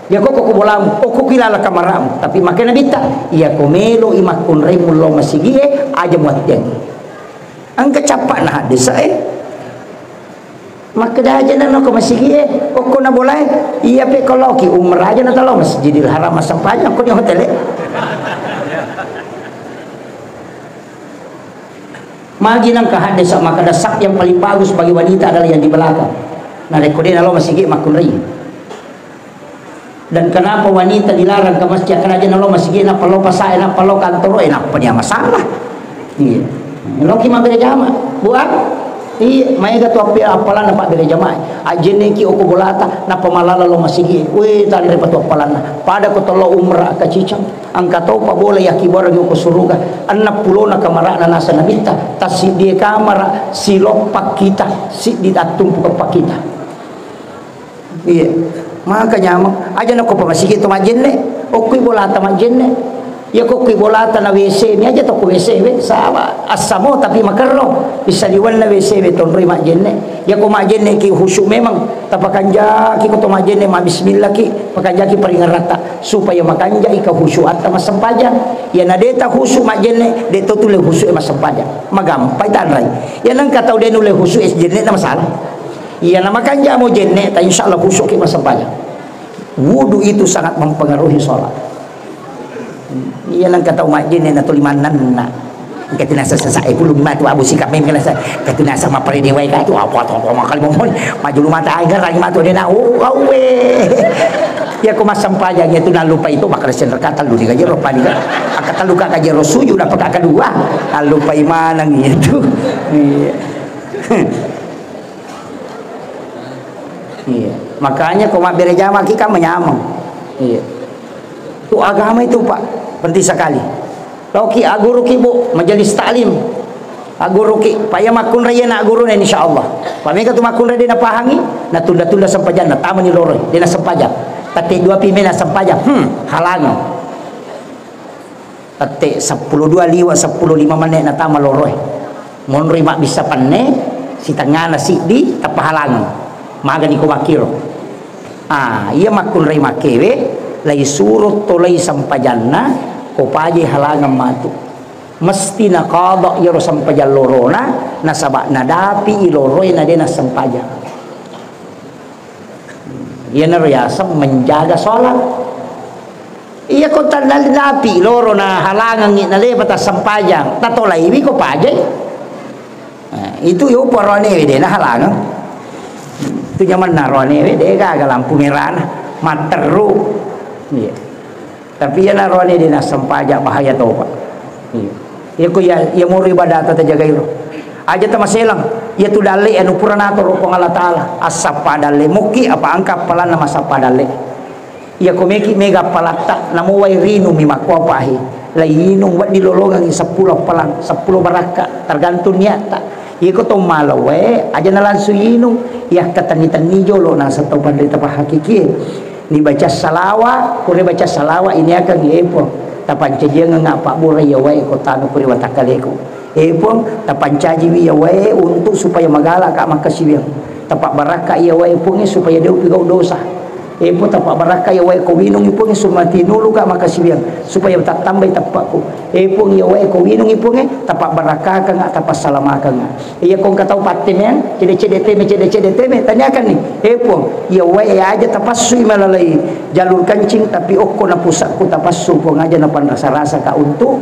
ya kok bolamu okko kilala kamaram tapi makena bitta iya ko melo imakun raye mullo masih aja muat dia angka capak nah desa maka dah aja nak ke masjid okko na boleh iya pe kalau ki umrah aja nak tahu Masjidil Haram sampai aku di hotel magi nang ka desa maka sak yang paling bagus bagi wanita adalah yang di belakang nah rekodin Allah masjid makun rai dan kenapa wanita dilarang ke masjid karena aja Allah masjid na palo pasai na palo kantor apa dia masalah iya loki mah bere jama buat iya mai ga tu apalan dapat bere jama ajene ki oko bolata na pamalala lo masigi we tali dapat apalan pada ko tolo umrah ka cicang angka to pa boleh yaki bora ko suruga 60 na kamara na nasa nabita tasi die kamera silopak kita si di datum ko pakita iya maka nyama aja na ko pa masigi to majenne okui bolata majenne ya kok bolata na WC ni aja to ko WC we sama asamo tapi makarno bisa diwan na WC we ton rima jenne ya ko majenne ki khusyuk memang tapakanja ki ko to majenne ma bismillah ki pakanja ki paringan rata supaya makanja ika khusyuk atta masampaja ya na deta khusyuk majenne deto tule khusyuk masampaja magampai tanrai ya nang katau de nule khusyuk jenne na masalah ya na makanja mo jenne ta insyaallah khusyuk ki masampaja wudu itu sangat mempengaruhi salat iya nang kata umat jin na tulimanan na kata nasa sasai belum matu abu sikap mem kala kata nasa ma pare dewa ka tu apa makal momon maju lu mata agar lagi matu de na we ya ko masampaja nya tu na lupa itu bakal sen kata lu diga jero pani ka kata luka ka jero suju na peka kedua lupa imanang itu iya iya makanya ko mak bere jama ki ka menyamang iya tu agama itu pak penting sekali loki aguru ki bu majelis taklim aguru ki paya makun raya nak guru ni insyaallah pameka tu makun raya na pahangi na tunda-tunda sampajan na tamani loroy dina sampajan tati dua pimena sampajan halangan tati 10 2 liwa 10 5 menit na tama loroy mon mak bisa panne si tangana si di tapahalangan maga ni ko makiro iya makun raya makewe lai surut tolai sampajanna ko paji halangan matu mesti na qada yaro sampajan lorona nasaba nadapi iloroi na dena sampajan iya na riasa menjaga salat iya ko tandal dapi lorona halangan ni na lebata sampajan tatolai wi ko paji itu yo porone we dena halangan itu nyaman narone we de ga lampu merah materu iya. Tapi ya narone dina sampaja bahaya tau pak. Iya. Ya ko ya mau ibadah ta jaga iro. Aja ta maselang. Ya tu dale anu purana to ko Allah taala. Asapa dale muki apa angka palan nama sapa dale. Ya ko meki mega palata namu wai rinu mi makwa pahi. Lainung wat dilolongan 10 palan 10 baraka tergantung niata. Ya ko to malawe aja nalansu inung ya katani-tani jolo na sa to pandai ta hakiki. Ni baca salawa kuri baca salawa ini akan epo tapanca dia ngapa boleh ya wae kota nu kuri watakaleku epo tapanca jiwi ya wae untuk supaya magala ka makasibiang tapak baraka ya wae pungi supaya dia pigau dosa epo tapak baraka ya wae ko winung ipungi sumati nulu ka makasibiang supaya tak tambah tapakku epo ya wae ko winung ipungi tapak baraka ka ngak tapak salama ka ngak iya kong katau patemen cede teme tanyakan nih epo ya wae aja tapasui malalai jalur kancing tapi okko na pusakku tapasu ko ngaja na rasa ka untuk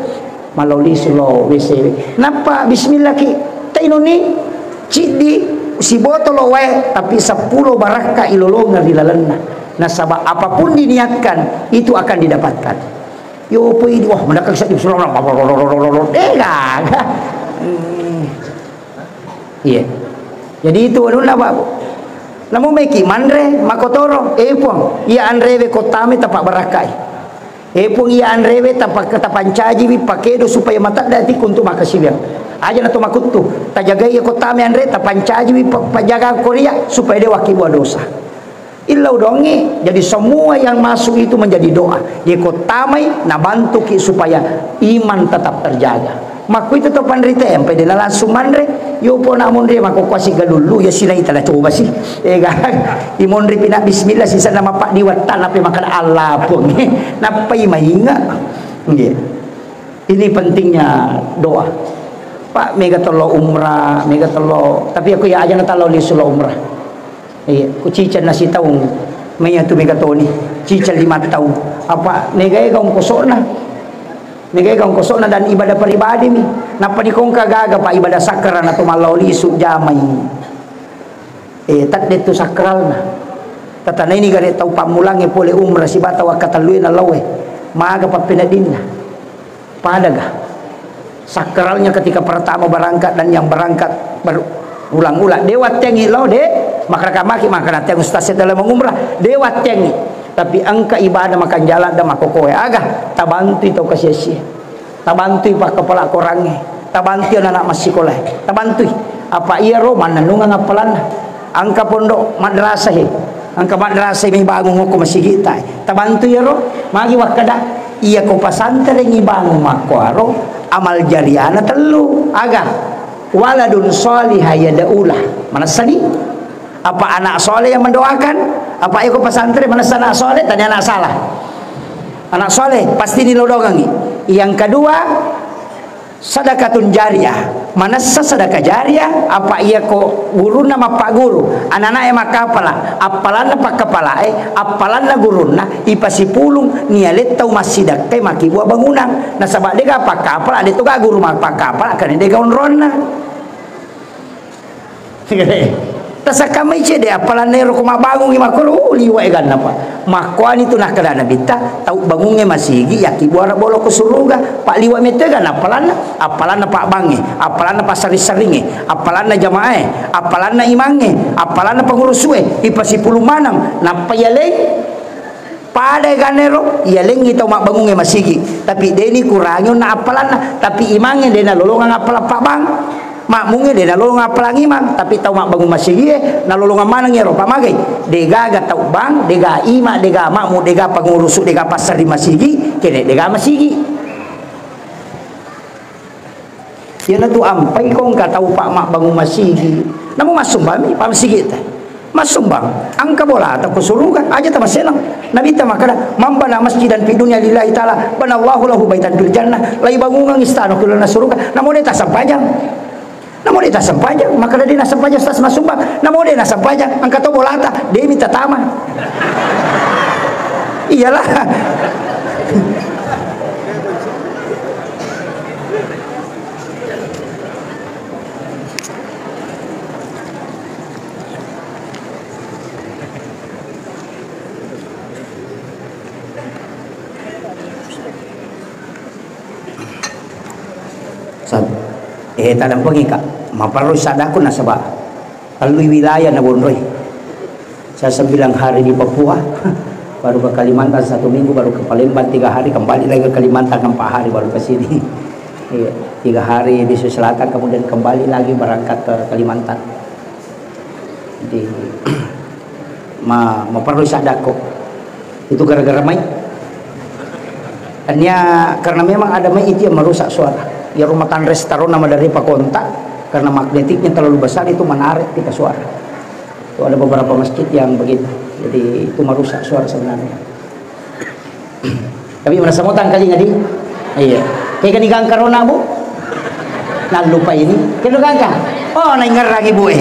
maloli sulo WC napa bismillah ki ta inoni cidi si botol wae tapi 10 baraka ilolonga dilalenna nasabah apapun diniatkan itu akan didapatkan yo pui wah mendakan sa disuruh iya. Jadi itu anu na ba. Namu meki manre makotoro pong ia anrewe kotame tapak barakai. Pong ia anrewe tapak tapancaji wi pakedo supaya mata dati kuntu makasibiang. Aja na to makutu. Tajaga ia kotame anre tapancaji wi pajaga Korea supaya dia wakibu dosa. Ilau dongi, jadi semua yang masuk itu menjadi doa. Dia kotamai na bantu ki supaya iman tetap terjaga. Maku itu to pandrite empe de langsung manre yo po na monre mako kwasi gadulu ya sila itala coba sih ga di monre pina bismillah sisa nama pak diwatan ape makan Allah pun napai mainga nggih. Ini pentingnya doa. Pak mega tolo umrah, mega tolo tapi aku ya aja na talo li sula umrah. Iya, ku cical nasi tahu maya tu mega toni cical 5 tahun apa nega kong kosona nega kong kosona dan ibadah pribadi mi napa di kong kagaga pa ibadah sakral atau maloli su jamai tat detu sakral na tatana ini gare tau pamulangi pole umrah si bata wa katalui na lawe maga pa pinadin na padaga sakralnya ketika pertama berangkat dan yang berangkat ulang-ulang dewat tengi lo de maka maki maka nanti ustaz dalam mengumrah dewat tengi tapi angka ibadah makan jalan dan makokoe agak tabantu itu kasih tabantu pak kepala korange tabantu anak masih sekolah tabantu apa iya ro mana nungang apalan angka pondok madrasah angka madrasah mi bangun ko masih kita tabantu ya ro magi wakada iya ko pasantren ngi bangun makwaro amal jariana telu agak waladun solihah yadaulah mana sani apa anak soleh yang mendoakan apa ikut pesantren mana anak soleh tanya anak salah anak soleh pasti dilodongangi yang kedua sedekatun jariyah mana sedekah jariyah apa ia ko guru nama pak guru anak-anak yang makapala apalan pak kepala apalan guruna ipasi pulung nialet tau masjidak teh maki buah bangunan nah sabak dega pak kapal ada tu guru mak pak kapal akan dega onrona tasa kami cede apalan nero kuma bangun ima kolo liwa egan apa makuan itu nak kada nabita tau bangunnya masih gi yaki buara bolo ke surga pak liwa metegan apalan pak bangi apalan pak sari-saringe apalan jamaah apalan imange apalan pengurusue ipasi puluh manang napa yaleng pada ganero yaleng itu mak bangunnya masih gi tapi deni kurangnya na apalan tapi imange dena lolongan apalan pak bang mak mungkin dia nalolong apalang imam tapi tahu mak bangun masih dia nalolong mana ngero pak magai dega ga tahu bang dega ima dega makmu dega pengurus dega pasar di masigi kene dega masigi ya na tu ampai kong ka tahu pak mak bangun masigi namu masumbang pak masigi teh masumbang angka bola atau kusurugan aja tak masenang nabi ta makana mambana masjidan fi dunya lillahi taala banallahu lahu baitan fil jannah lai bangungan istana kulana surga namun dia tak sampajang namun dia tak sempajang maka dia nak sempajang stas masumbang namun dia nak sempajang angkat to bolata dia minta taman iyalah tadang pengika maparloy sadaku na sabah kalui wilayah na bonroy saya 9 hari di Papua baru ke Kalimantan 1 minggu baru ke Palembang 3 hari kembali lagi ke Kalimantan 4 hari baru ke sini 3 hari di Sulawesi Selatan kemudian kembali lagi berangkat ke Kalimantan jadi maparloy sadaku itu gara-gara mai karena memang ada mai itu yang merusak suara ya rumah tanres taruh nama dari Pak Kontak karena magnetiknya terlalu besar itu menarik kita suara itu ada beberapa masjid yang begitu jadi itu merusak suara sebenarnya tapi merasa motan kali ngadi iya kayak kan gangkar rona bu nah lupa ini kena gangkar oh naingar lagi bu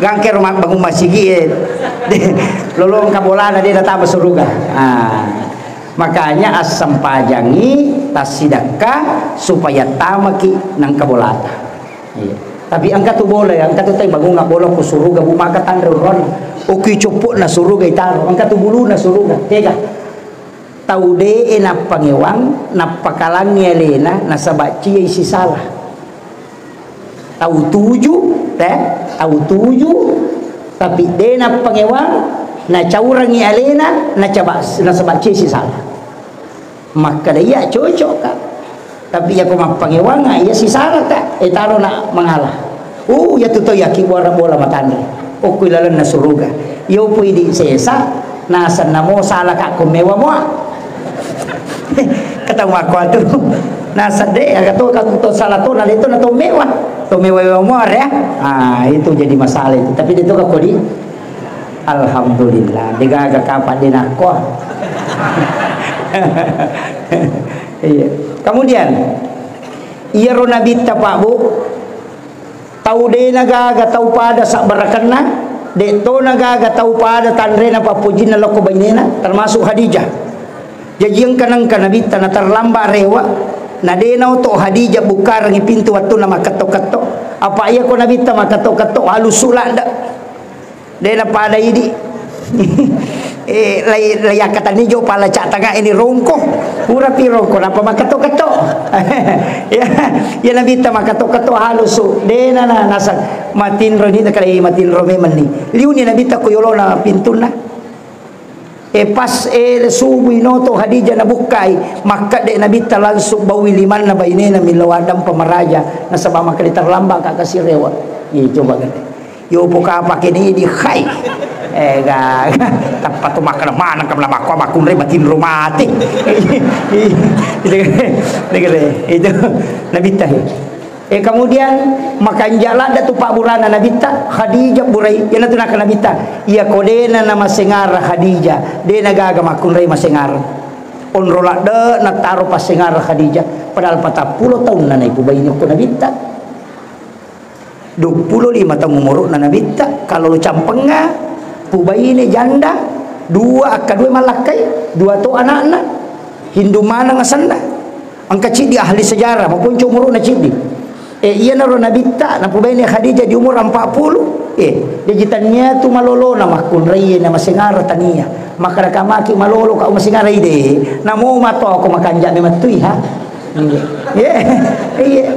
gangkar rumah bangun masjid lolong kabolana dia datang surga makanya asam pajangi tasidaka supaya tamaki nang kabolata iya. Tapi angkat tu boleh angkat tu tay bangun nga boleh ku suruga bumaka tanre ron uki cupuk na suruga itaro angkat tu bulu na suruga tega tau de na pangewang na pakalang elena na sabaci isi salah tahu tuju tahu tuju tapi dena pangewang na caurangi alena na cabas na sabat si salah maka dia cocok kak tapi ya kau pangewang ya si salah tak taro nak mengalah ya tuto yaki bola bola matani kuilalan na suruga yo pui di sesa nasan namo salah kak kumewa mo ketemu aku tu nasa de kata kau salah tu nalito na to mewah mo ya itu jadi masalah itu tapi itu kau di alhamdulillah digaga kapan din ako iya. Kemudian iya ro nabita pak bu tahu de nagaga tahu pada sak barakana de to nagaga tahu pada tanre na papujin na loko bainena termasuk Khadijah jadi yang kanang kanabita na terlamba rewa na de na to Khadijah bukar ngi pintu waktu na makato-kato apa iya ko nabita makato-kato halus sulak dak de na pada ini layakatan ni jo pala cak tangga ini rongko pura pi rongko napa makato-kato ya nabita makato-kato halus de na nasa matinro ni kali matinro meman ni liu ni nabita ko yolo na pintuna pas subuh noto Khadijah na bukai maka de nabita langsung bawi liman na baine na milawadam pamaraja na sabama kali terlambang ka kasirewa coba gede yo buka apa kini di khai ga tempat tu makan mana kam lama ko makun re matin rumati itu nabita kemudian makan jalan datu pak burana nabita Khadijah burai yana tu nak nabita ia kodena nama sengar Khadijah de nagaga makun re masengar onrola de na taro pas sengar Khadijah padahal 40 tahun na ibu bayi ko nabita 25 tahun umur na nabita kalau campenga pubai ini janda dua malakai dua tu anak-anak Hindu mana ngasanda angka cidi ahli sejarah maupun umur na cidi iya na nabita na pubai ini Khadijah di umur 40 digitannya tu malolo na makun rai na masingar tania maka kamaki malolo ka masingar ide namo mato ako makanja ni matui ha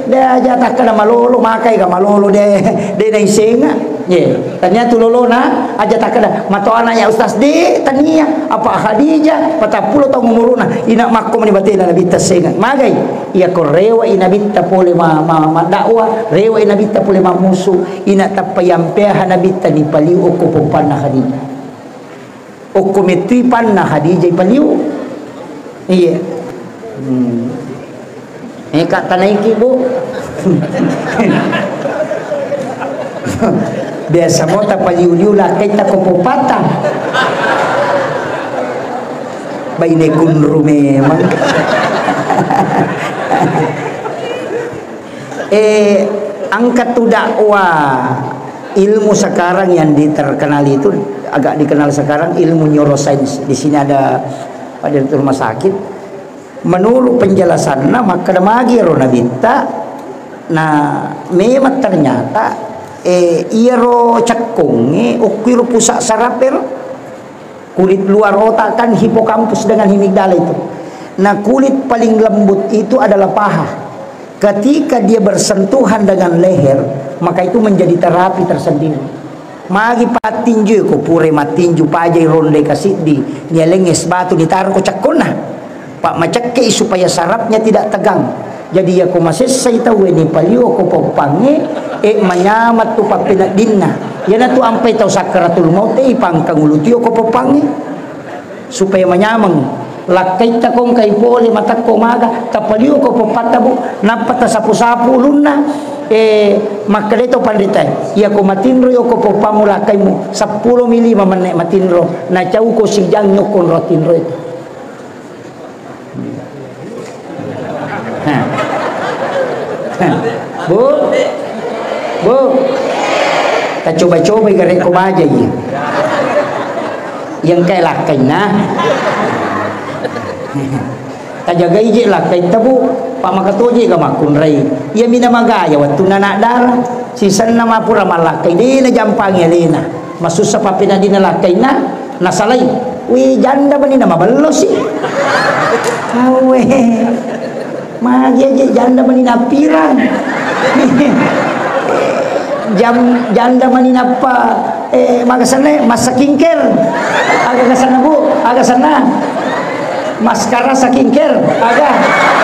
dia jatah kana malolo makai ka malolo de na isenga tanya tu lolo na aja takada mato anaknya ustaz de tania apa Khadijah 40 tahun umurna ina makko ni batina nabita senga magai ia ko rewa ina bitta pole ma dakwa rewa ina bitta pole ma musu ina tapayampeha nabita ni paliu ko pompanna Khadijah o komitui panna Khadijah paliu iya kak tanaiki bu biasa mo tapaliu-liu lah kita kopopata baine kunru memang angkat tu dakwah ilmu sekarang yang terkenal itu agak dikenal sekarang ilmu neuroscience di sini ada pada rumah sakit menurut penjelasannya maka magi rona binta nah memang ternyata iro cekung ukir pusat sarapel kulit luar otak kan hipokampus dengan amigdala itu nah kulit paling lembut itu adalah paha ketika dia bersentuhan dengan leher maka itu menjadi terapi tersendiri magi patinju ko pure matinju pajai ronde kasih di nyelenges batu ditaruh ko cekona pak macake supaya sarapnya tidak tegang jadi aku masih saya tahu ini paliu aku popange manyamat tu papinat dinna yana tu ampai tahu sakaratul maut pangkang ulutio ko popange supaya menyamang lakai takong kai pole mata ko maga tapaliu ko popata bu napata sapu-sapu lunna maka deto pandita ia ko matinro yo ko popangu lakai mu 10 mili mamane matinro na cau ko sijang nyokon rotinro itu Bu kita coba-coba garek ko baja ya yang kayak lakai nah kita jaga ije lakai tabu pak makatoje ka makun rai ia mina magaya waktu nanak darah sisan nama pura malakai dina jampangnya lena masus sa papina dina lakai na nasalai wi janda bani nama bello sih awe magi aja janda bani napiran janda maninapa magasana masa kingker agak sana bu agak sana maskara sa kingker agak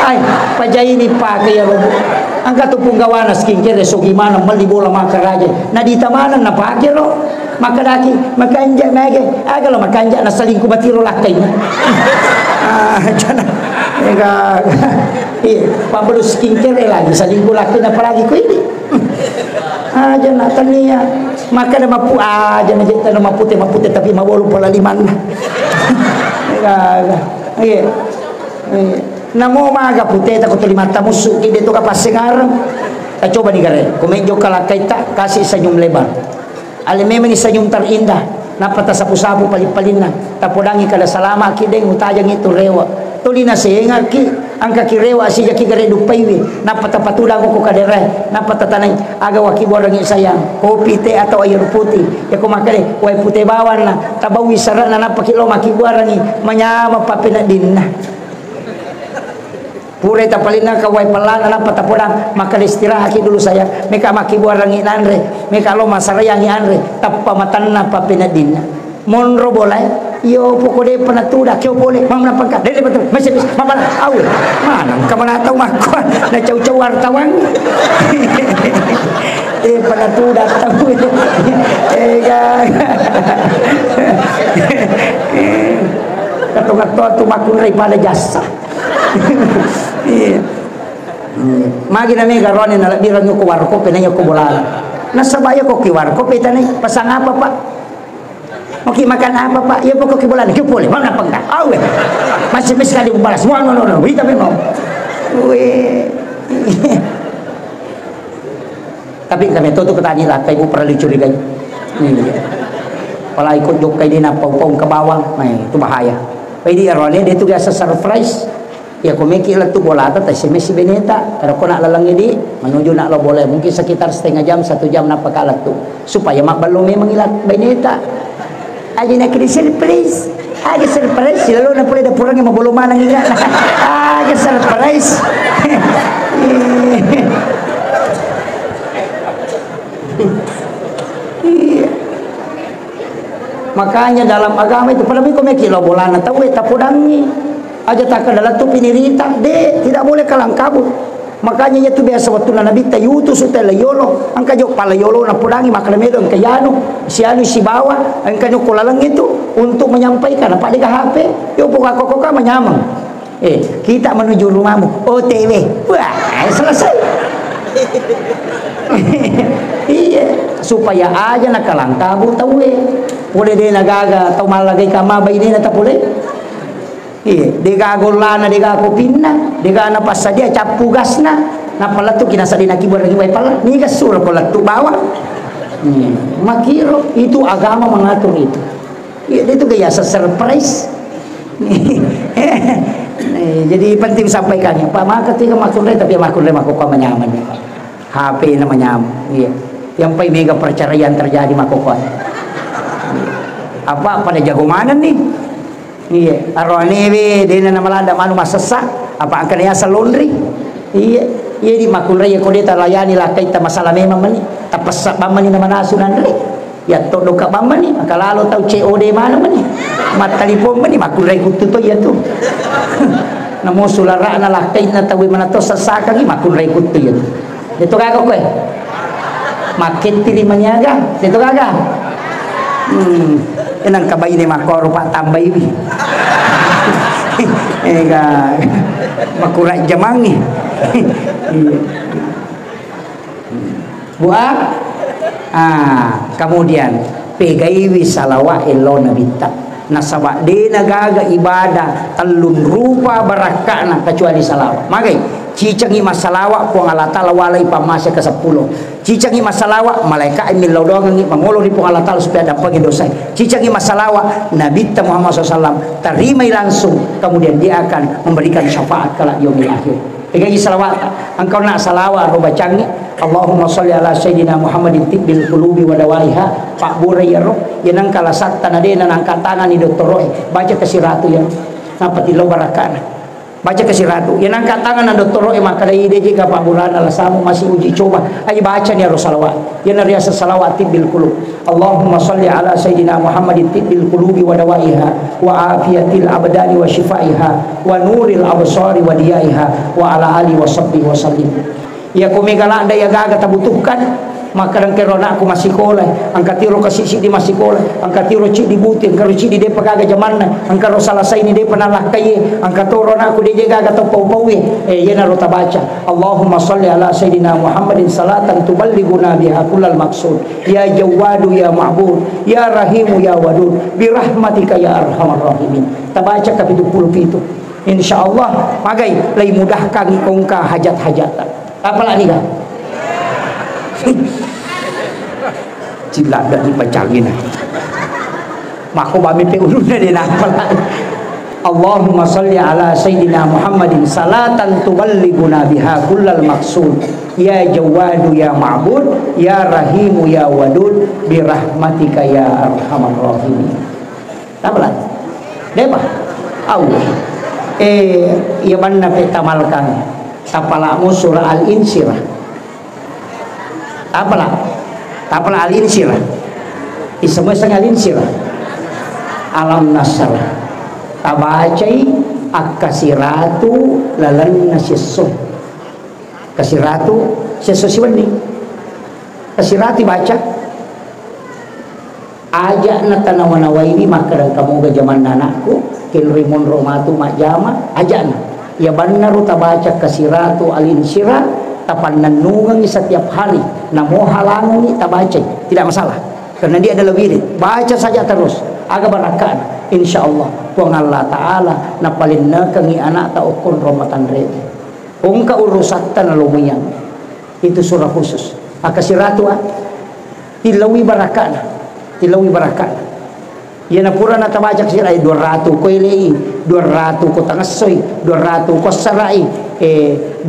ay pajay ni pakai ya robo angka tu punggawana skincare so gimana malibola makaraja na di tamanan na pakai ro makadaki makanja mage agak lo makanja na salingku batiro lakay jana ega pablo skincare lagi salingku lakay na palagi ko ini aja na tania maka na mapu aja na jeta na mapute tapi mawolo pala liman iya namo maga puteta ko tulimata musu dito ka pasingar coba nih gare kung medyo kalakay ta kasi sa inyong lebar alimeme ni sa inyong tarinda napata sa pusapo palipalin na tapodangi kada salama kideng utajang ito rewa tuli na siya ki ang kakirewa siya ki gare dupaywi napata patulang ko kadere napata tanay aga wakiborang isayang kopi te atau air putih ya kumakare way putih bawan na tabawi sara na napakilo makiborang manyama papinadin na pura tapalin na kaway pala na patapurang makalistiraha dulu saya meka makibuarang inanre meka lo masarayang inanre tapamatan na papinadin na monro bolay yo pokode panatuda kyo boleh mamna pangka dele betul masih mama awe manang kamanataw makwa na caw-caw wartawan panatuda tahu katungat tu makunray pada jasa magi na may garon na birang yung kuwarko pinay ko bola nasabaya ko kiwarko pitanay pasang apa pak okay makan apa pak ya pokok kibolan kyo pole mana pangka awe masih sekali balas no wita mo tapi kami tutup ketani lah kayak bu perlu curiga kalau ikut jok kayak di napau ke bawah nah itu bahaya pwede arone dia tu biasa surprise ya kumiki lah tu bola ta si Messi Beneta kalau kau nak lalang ini menuju nak lo boleh mungkin sekitar setengah jam 1 jam napakalat tu supaya mak belum memang ilat Beneta aja nak kena surprise aja surprise lalu nak boleh dapurang yang belum mana ngira aja surprise makanya dalam agama itu pada mikir kilo bola na tahu tapudangi aja tak adalah tu pinirita de tidak boleh kalang kabut makanya itu biasa waktu Nabi tayutu sutela yolo angka jok pala yolo na pudangi makalemedo angka yano si bawa angka jok kolalang itu untuk menyampaikan apa di HP yo buka kokoka menyamang kita menuju rumahmu OTW wah selesai iya supaya aja nak kalang kabut tahu boleh dia nagaga atau malagay kamabay din na tapulay diga golana diga kopinna diga na pasadia capugas na napala tu kinasa din nakibor lagi way pala ni gasur ko latu bawa makiro itu agama mengatur itu itu gaya surprise jadi penting sampaikannya Pak maka ketika makulay tapi makulay makukuha manyaman HP na manyam yang pay mega perceraian terjadi makukuha apa pada jagomanan nih iya arwane we dena na malanda manu masasa apa angkan ya laundry iya iya di makulay ko deta layani lakay ta masalah memang mani tapas bamani na manasunan re ya to do ka bamani makalalo tahu COD mana mani mat telepon mani makulay ko to ya to namo sulara na lakay na tawi mana to sasaka gi makulay ko to ya dito kaga ko market tili manyaga dito kaga enang kabay ni makoro pak tambay bi makurai jamangi buat kemudian pegaiwi salawa elo nabita nasaba de nagaga ibadah talun rupa barakana kecuali salawat magai cicangi masalawa puang Allah Ta'ala walai pamasya ke 10 cicangi masalawa malaikat milau doang mengulur di puang Allah Ta'ala supaya dapat dosa cicangi masalawa Nabi Muhammad SAW terimai langsung kemudian dia akan memberikan syafaat kala yaumil akhir pegangi salawat engkau nak salawat roba canggih Allahumma sholli ala sayyidina Muhammadin tibbil qulubi wa dawaiha pak burai ya roh yang kala sakta nadena angkat tangan di doktor baca ke siratu ya nampak di lo barakana Baca kasih ratu. Yang angkat tangan na doktor emang kada ide jika Pak Bulan alasamu masih uji coba. Ayo baca nih harus salawat. Yang nariasa salawat tibbil qulub. Allahumma salli ala sayyidina Muhammadin tibbil qulubi wa dawaiha wa afiyatil abdani wa shifaiha wa nuril absari wa diyaiha wa ala ali wa sahbihi wa sallim. Ya kumigala anda ya gaga tabutuhkan maka dan kerona aku masih koleh angkat tiro kasih di masih koleh angkat tiro cik di buti angkat cik di depa gaga jamanna angkat ro salasai ni depa nalah kaye angkat rona aku dia gaga to pau yana ro tabaca Allahumma salli ala sayidina Muhammadin salatan tuballighuna biha kullal maqsud ya jawadu ya ma'bud ya rahimu ya wadud bi rahmatika ya arhamar rahimin. Tabaca ka 70 itu insyaallah pagai lai mudahkan kongka hajat-hajatan apalah ni kan cila dah dipacangin mako bami pe uluna din apalah. Allahumma salli ala sayyidina Muhammadin salatan tuballighuna biha kullal maqsud ya jawadu ya ma'bud ya rahimu ya wadud bi rahmatika ya arhamar rahimin. Apalah depa Allah ya manna pe tamalkan tapalamu surah al-insyirah apalah al-insyirah semua sang al-insyirah alam nasr tabacai akasiratu lalan nasissuh kasiratu sesusiwani kasirati baca aja na tanawana-waini maka kamu ga zaman anakku kilrimun romatu majama aja na ya benar tabaca kasiratu al-insyirah tapan nanungan setiap hari namo halangan tabaca tidak masalah karena dia adalah wirid baca saja terus agak barakan insyaallah tuang Allah taala napalinna kangi anak ta ukun romatan rede ungka urusatan lumayan itu surah khusus akasiratu tilawi barakan ya napura na tabaca sila 200 ko ilei 200 ko tangasoy 200 ko sarai 220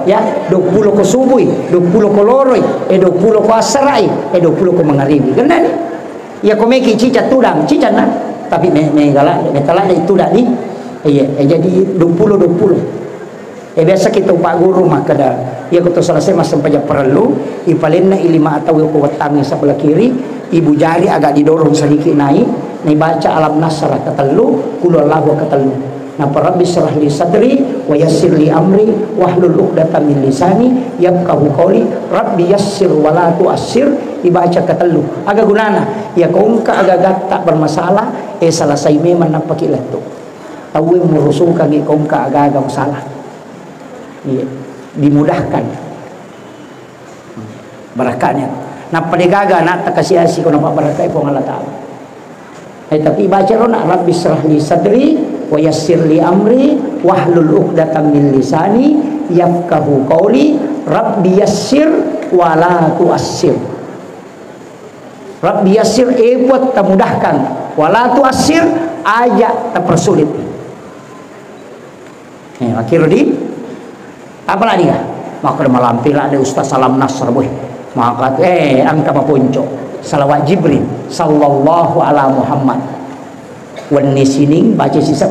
ya 20 ko subuhi 20 ko loroy 20 ko asarai 20 ko mangaribi ganun ya komeki cicat tudang cicat na tapi megala metala itu dah jadi 20 biasa kita pak guru maka dah ya kita selesai masa sampaya perlu ipalin na ilima atau ko watangi sebelah kiri ibu jari agak didorong sedikit naik baca alam nasrah ketelu kulallahu ketelu na rabbi shrah li sadri wa yassir li amri wahlul 'uqdatam min lisani yafqahu qawli rabbi yassir wa la tu'assir dibaca ketelu agak gunana ya kongka agak tak bermasalah selesai memang napakilah tu tahu merusukan kongka agak masalah iya dimudahkan barakahnya napa digaga nak takasih asi ko napa barakah ko Allah taala tapi baca rona rabbi shrah li sadri wa yassir li amri wahlul 'uqdatam min lisani yafqahu qawli rabbi yassir wa la tu'assir rabbi yassir buat temudahkan wa la tu'assir aja terpersulit akhir di apa lagi kah maka malampir ada ustaz salam nasr boy maka angka mapunco salawat Jibril sallallahu ala Muhammad wani sining baca sisap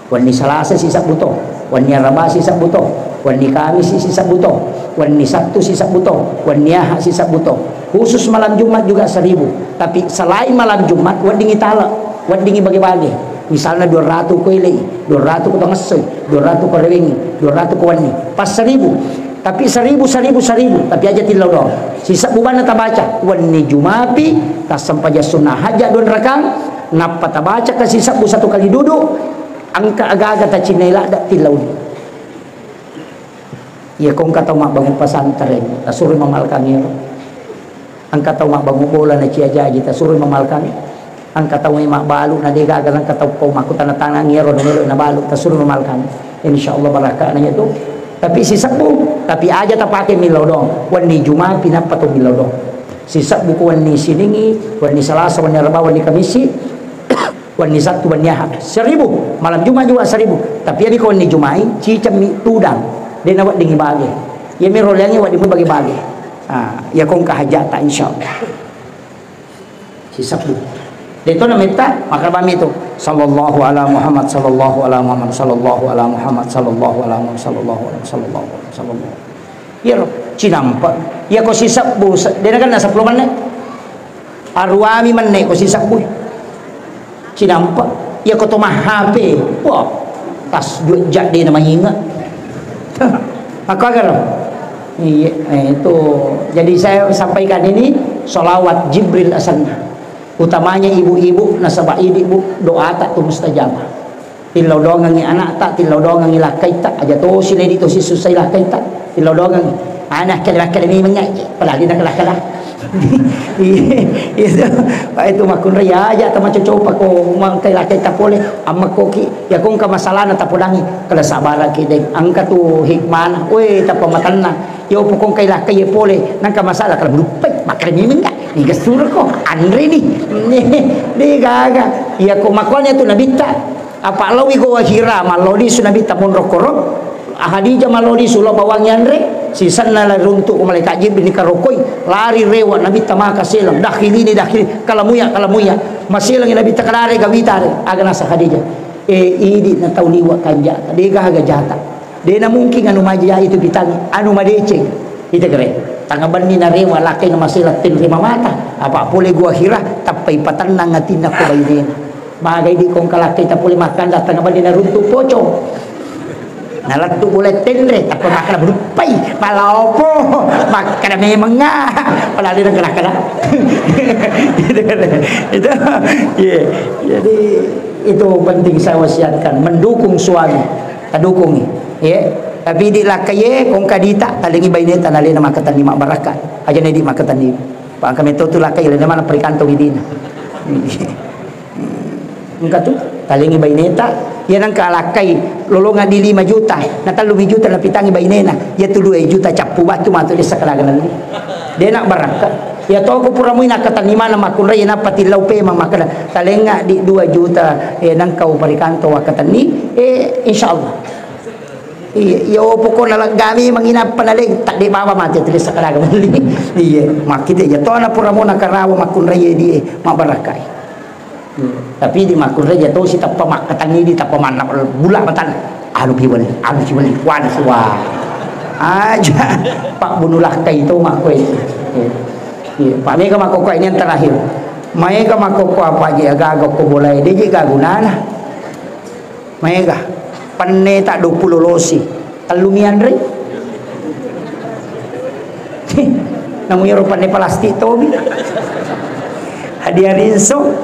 wani salasa sisap buto wani raba sisap buto wani kamis sisap buto wani sabtu sisap buto wani ahad sisap buto khusus malam Jumat juga 1000 tapi selain malam Jumat wadingi tala wadingi bagi-bagi misalnya 200 ko ilei 200 ko tangasoy 200 ko rewengi 200 ko wani pas 1000 tapi 1000 tapi aja tilau dong sisa buban tabaca wani jumapi tasampaja sunnah hajat 2 rakang napa tabaca ka sisa bu 1 kali duduk angka aga-aga ta cinela dak tilau ya kong kata mak bangun pesantren ta suruh mamalkan ya angka tau mak bangun bola na cia aja ta suruh mamalkan angka tau mak balu na dega aga angka tau ko mak tanah ngero na balu ta suruh mamalkan insyaallah barakah nanya tu tapi sisa bu tapi aja tak pakai milau dong wani Jumat pinapa tu milau dong sisa buku wani siningi wani Selasa wani Rabu wani Kamisi wani Sabtu wani Ahad 1000 malam Jumat juga 1000 tapi abi ko wani Jumat cicam tudang dia nawat dingi bagi ya mi rolangi wadi bagi ya kong kahajat tak insyaallah sisa bu Dito na mita, makarabami ito. Sallallahu ala Muhammad, sallallahu ala Muhammad, sallallahu ala Muhammad, sallallahu ala Muhammad, sallallahu ala sallallahu ala sallallahu. Iro, cinampa. Ya ko si sabbu, di na kan nasa pluman na. Arwami man na ko si sabbu. Cinampa. Ya ko tumahape. Wah, tas jat di na mahinga. Maka kalau itu, jadi saya sampaikan ini solawat Jibril asalnya. Utamanya ibu-ibu nasabah ibu doa tak tu mustajabah. Tilau dongang anak tak, tilau dongang lakai tak, aja tu sila itu si susai lakai tak, tilau dongang anak kelak-kelak ni mengai, padahal dia kelak-kelak. Itu makun raya aja tama coba ko mangkai lakai tak boleh, amma koki ya kung ka masalah na tapudangi kala sabara kideng angka tu hikmah, we tak pamatanna, yo pokong kay lakai boleh, nang ka masalah kala lupai makar ni mengai. Ni gasur ko Andre ni di gaga ya ko makwanya tu nabita apa lawi ko wahira malodi su nabita pun rokoro ahadija malodi sulo bawang Andre si sanna la runtuk ko malaikat Jibril ni karokoi lari rewa nabita maka selang dakhili kalamuya masilang nabita kalare gawita aga nasa Khadijah idi na tauliwa kanja di gaga jata de na mungkin anu maja itu bitangi anu madeceng ite kere tangaban ni narewa lakay na masilat tin lima mata apa pule gua hira tapay patanang ngatin ako bayin bagay di kong kalakay tapuli makan datang tangaban ni naruntu poco nalatu ulit tenre tapay makan berupay malaopo makan memang nga palali ng kena itu jadi itu penting saya wasiatkan mendukung suami kadukung ya tapi di lakaye kung kadita talingi baineta nali na makatan lima barakat aja na di makatan ni pa kami to lakay le naman prikanto idina engka tu talingi baineta yan ang kalakay lolongan di 5 juta na 3 juta na pitangi bainena ya tu 2 juta capu batu matu di sakalagan ni de nak barakat ya to ko puramoy nakatan lima na makunray na patilaw pe mamakada talinga di 2 juta nang kau prikanto wakatan ni insyaallah iya opo ko nalang gami manginap panaling tak di baba mati tulis sa kalaga mali iya makita ya to na pura mo nakarawa makunray di mabarakai tapi di makunray to si tappa makatang di tappa manap bula matan anu piwali wan suwa aja pak bunulah kay itu makoy iya pak mega makoko ini yang terakhir mega makoko apa aja gagok ko boleh di gagunana mega panne tak 20 losi talumian re namu yoro panne plastik tobi hadiah rinso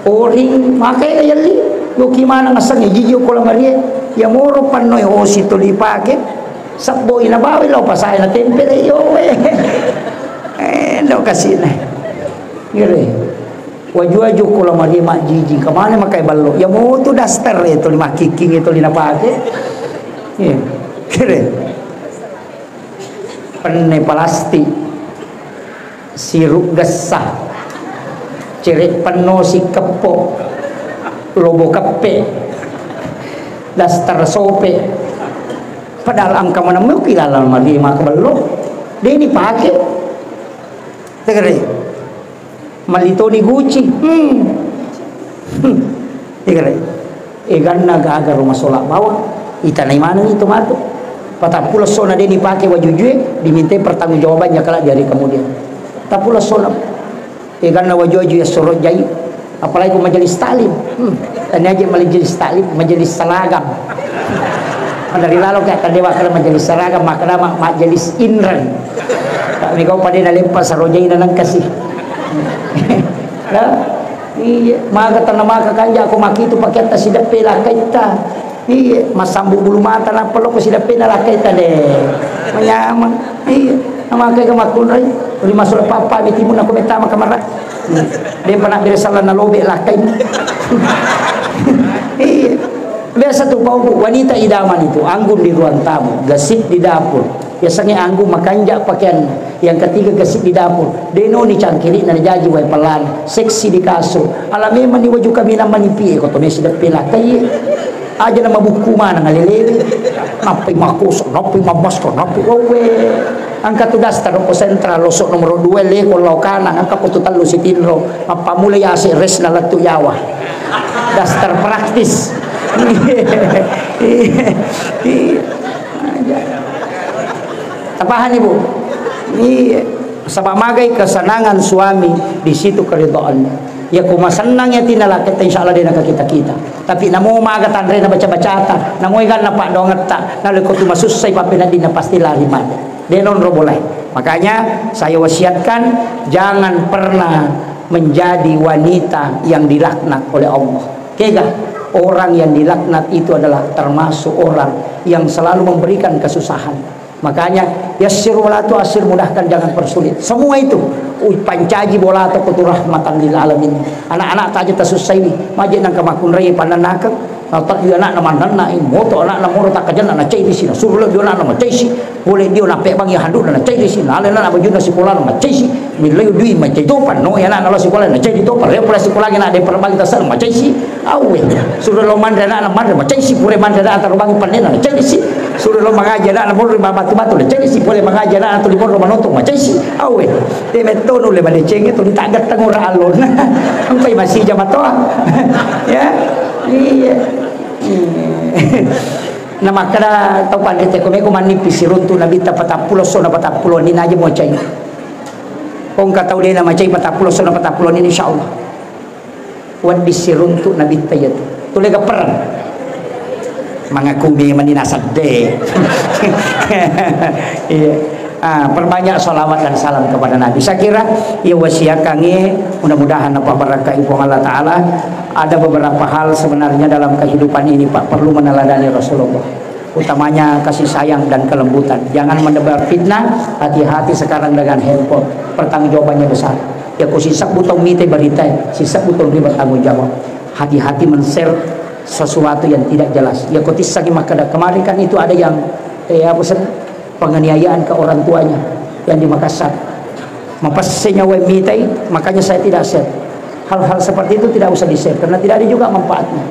oring makai kayali yo kimana ngasang jijo ko la marie ya moro pannoy osi to lipake sabbo inabawi lo pasay na tempere yo lo kasina ngire waju-waju kula mari mak jiji kemana makai ballo ya mau tu daster itu lima kiking itu lina pake ya kere penne plastik sirup gesah cerit penuh si kepok lobo kepe daster sope padahal angka mana mau kilala mari mak ballo dia ini pakai kere malito ni Gucci ikare ganna gaga rumah solak bawah itanai mana itu matu patapula sona dia dipakai wajujue diminta pertanggungjawabannya kala dari kemudian tapula sona ganna wajujue sorot jai apalagi majelis taklim dan aja majelis taklim majelis seragam dari lalu kayak dewa kalau majelis seragam maka majelis inran kami kau pada nalempas sarojai nang kasih iya maka tanah maka kanja aku maki itu pakai tas sidak pela kaita iya masambu bulu mata na pelok sidak pela kaita deh menyamang iya maka ke makunrai uli masuk papa bitimun aku betama kamera dia pernah bersalah na lobe lah kain iya biasa tuh bau wanita idaman itu anggun di ruang tamu gasik di dapur biasanya anggun makanjak pakaian yang ketiga gasik di dapur deno ni cangkiri na jaji way pelan seksi di kasur alami man waju kami na manipi ko to mesi pela kay aja nama buku mana ngalelewe napi makus napi mabas ko napi wawe angka tu dastar ko sentra losok nomor 2 le ko lokana angka ko tu talo si tinro mapamula ya si res na latu yawa dastar praktis. Tapahan ibu ini sabab magai kesenangan suami di situ keridhaannya. Ya kuma senang ya tinala kita insyaallah dia nak kita. Tapi namo maga tanre na baca-baca ta, namo ikan na pak donget ta, na leko tu masusay papina din na pasti lari man. Denon ro boleh. Makanya saya wasiatkan jangan pernah menjadi wanita yang dilaknat oleh Allah. Kega orang yang dilaknat itu adalah termasuk orang yang selalu memberikan kesusahan. Makanya yassir wala tu'assir, mudahkan jangan persulit. Semua itu pancaji bola atau kutu rahmatan lil alamin. Anak-anak taja tasusai ni majid nang kamakun raya pananaka atau dia anak nama nana ini moto anak nama tak kajian anak cai di sini suruh dia anak nama cai si boleh dia nak pek bang ya handuk anak cai di sini lain anak baju nasi sekolah nama cai si milai duit macam itu pan no ya anak sekolah nak cai di topan dia pula sekolah nak ada perbagi dasar nama cai si awe suruh lo mandra anak mandra nama cai si boleh mandra antar bang panen anak cai di sini suruh lo mengajar anak mau batu-batu le cai si boleh mengajar anak tu limor lo manotong macam cai si awe dia metono le bade ceng itu ditagat tengor alon sampai masih jamatoa ya iya nama kada tau pan kita kome manipis runtu nabi ta 40 so na 40 ni aja mo cai kong ka tau dia nama cai 40 so na 40 ni insyaallah wan bisiruntu nabi ta yat tule ka perang mengaku dia manina sadde iya perbanyak salawat dan salam kepada Nabi. Saya kira ya wasiat kami mudah-mudahan apa berkah ibu Allah Ta'ala. Ada beberapa hal sebenarnya dalam kehidupan ini Pak perlu meneladani Rasulullah, utamanya kasih sayang dan kelembutan. Jangan mendebar fitnah. Hati-hati sekarang dengan handphone, pertanggungjawabannya besar. Ya ku sisak butong mite berita, sisak butong riba tanggung jawab. Hati-hati men-share sesuatu yang tidak jelas. Ya ku tisagi makada kemarin kan itu ada yang penganiayaan ke orang tuanya yang di Makassar, mempasenya mitai, makanya saya tidak share. Hal-hal seperti itu tidak usah di-share karena tidak ada juga manfaatnya.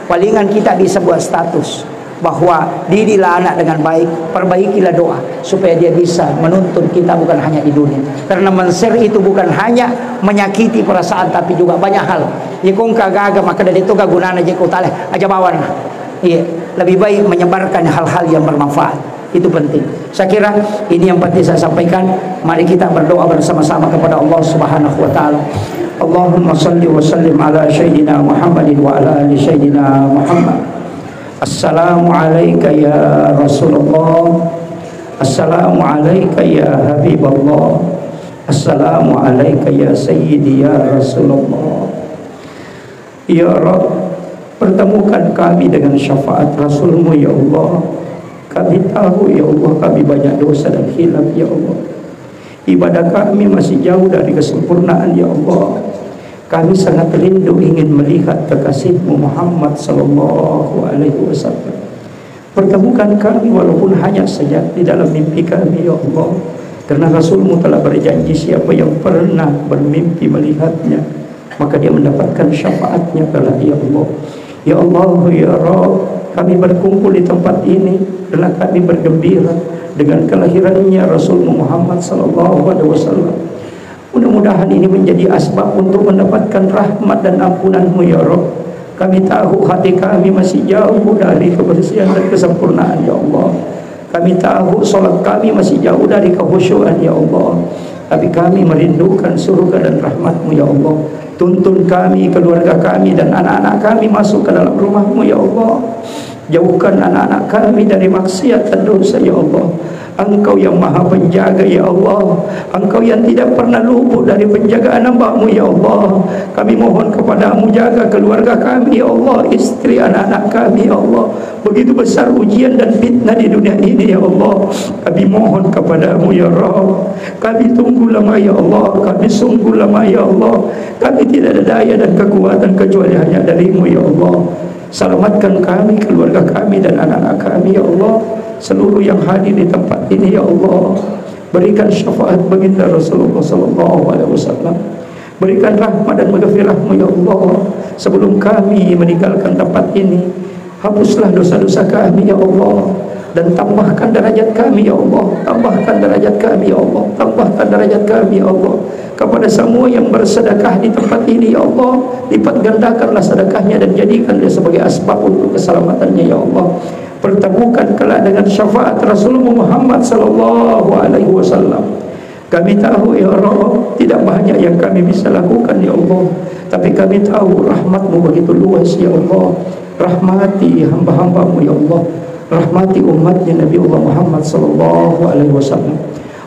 Palingan kita bisa buat status bahwa didilah anak dengan baik, perbaikilah doa supaya dia bisa menuntun kita bukan hanya di dunia. Karena men-share itu bukan hanya menyakiti perasaan tapi juga banyak hal. Jikong kagaga maka dari itu gunana jiko taleh aja bawan. Iya, lebih baik menyebarkan hal-hal yang bermanfaat. Itu penting. Saya kira ini yang penting saya sampaikan. Mari kita berdoa bersama-sama kepada Allah Subhanahu wa taala. Allahumma shalli wa sallim ala sayyidina Muhammadin wa ala ali sayyidina Muhammad. Assalamu alayka ya Rasulullah. Assalamu alayka ya Habiballah. Assalamu alayka ya Sayyidi ya Rasulullah. Ya Rabb, pertemukan kami dengan syafaat Rasulmu ya Allah. Kami tahu ya Allah kami banyak dosa dan khilaf ya Allah. Ibadah kami masih jauh dari kesempurnaan ya Allah. Kami sangat rindu ingin melihat kekasihmu Muhammad sallallahu alaihi wasallam. Pertemukan kami walaupun hanya saja di dalam mimpi kami ya Allah. Karena Rasulmu telah berjanji siapa yang pernah bermimpi melihatnya maka dia mendapatkan syafaatnya kelak ya Allah. Ya Allah ya Rabb, kami berkumpul di tempat ini dan kami bergembira dengan kelahirannya Rasulullah Muhammad sallallahu alaihi wasallam. Mudah-mudahan ini menjadi asbab untuk mendapatkan rahmat dan ampunan-Mu ya Rabb. Kami tahu hati kami masih jauh dari kebersihan dan kesempurnaan ya Allah. Kami tahu salat kami masih jauh dari kekhusyuan ya Allah. Tapi kami merindukan surga dan rahmat-Mu ya Allah. Tuntun kami, keluarga kami dan anak-anak kami masuk ke dalam rumah-Mu ya Allah. Jauhkan anak-anak kami dari maksiat dan dosa ya Allah. Engkau yang maha penjaga ya Allah. Engkau yang tidak pernah luput dari penjagaan hamba-Mu ya Allah. Kami mohon kepadamu jaga keluarga kami ya Allah, istri anak-anak kami ya Allah. Begitu besar ujian dan fitnah di dunia ini ya Allah. Kami mohon kepadamu ya Rabb. Kami tunggu lama ya Allah. Kami sungguh lama ya Allah. Kami tidak ada daya dan kekuatan kecuali hanya darimu ya Allah. Selamatkan kami, keluarga kami dan anak-anak kami ya Allah. Seluruh yang hadir di tempat ini ya Allah. Berikan syafaat baginda Rasulullah sallallahu alaihi wasallam. Berikan rahmat dan maghfirah-Mu ya Allah. Sebelum kami meninggalkan tempat ini, Hapuslah dosa-dosa kami ya Allah, dan tambahkan derajat kami ya Allah, tambahkan derajat kami ya Allah, tambahkan derajat kami ya Allah. Kepada semua yang bersedekah di tempat ini ya Allah, lipat gandakanlah sedekahnya dan jadikan dia sebagai asbab untuk keselamatannya ya Allah. Pertemukan kelak dengan syafaat Rasulullah Muhammad sallallahu alaihi wasallam. Kami tahu ya Allah, tidak banyak yang kami bisa lakukan ya Allah, tapi kami tahu rahmat-Mu begitu luas ya Allah. Rahmati hamba-hamba-Mu ya Allah, rahmati umatnya Nabi Allah Muhammad sallallahu alaihi wasallam.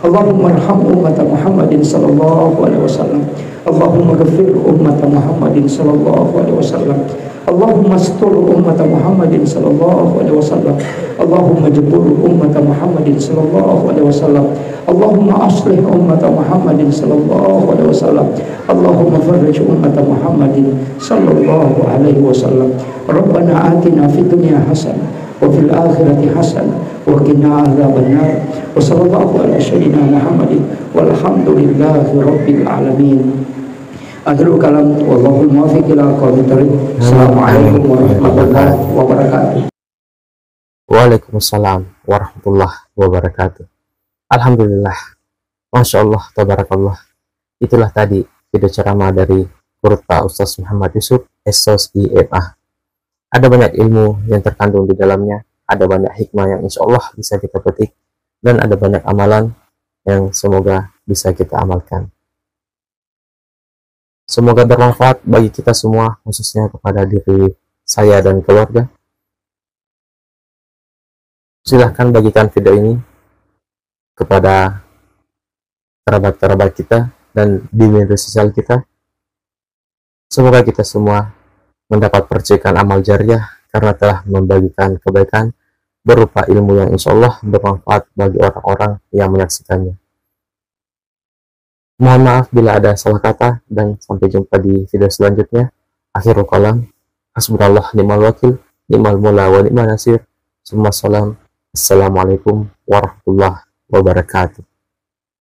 Allahumma arham umat Muhammadin sallallahu alaihi wasallam. Allahumma ghafir umat Muhammadin sallallahu alaihi wasallam. Allahumma astur umat Muhammadin sallallahu alaihi wasallam. Allahumma jabur umat Muhammadin sallallahu alaihi wasallam. Allahumma aslih umat Muhammadin sallallahu alaihi wasallam. Allahumma farrij umat Muhammadin sallallahu alaihi wasallam. Rabbana atina fid dunya hasanah wa fil akhirati hasanah wa qina adzabannar. Wa sallallahu ala sayyidina Muhammadin walhamdulillahi rabbil alamin. Akhirul kalam, wallahul muwaffiq ila aqwamit thoriq. Assalamualaikum warahmatullahi wabarakatuh. Waalaikumsalam warahmatullahi wabarakatuh. Alhamdulillah, Masya Allah, Tabarakallah. Itulah tadi video ceramah dari Guru Pak Ustaz Muhammad Yusuf, Estos IMA. Ada banyak ilmu yang terkandung di dalamnya, ada banyak hikmah yang insya Allah bisa kita petik, dan ada banyak amalan yang semoga bisa kita amalkan. Semoga bermanfaat bagi kita semua, khususnya kepada diri saya dan keluarga. Silahkan bagikan video ini kepada kerabat-kerabat kita dan di media sosial kita. Semoga kita semua mendapat percikan amal jariah karena telah membagikan kebaikan berupa ilmu yang insya Allah bermanfaat bagi orang-orang yang menyaksikannya. Mohon maaf bila ada salah kata, dan sampai jumpa di video selanjutnya. Akhirul kalam, hasbunallah ni'mal wakil, ni'mal mula wa ni'mal nasir. Summa salam. Assalamualaikum warahmatullahi wabarakatuh.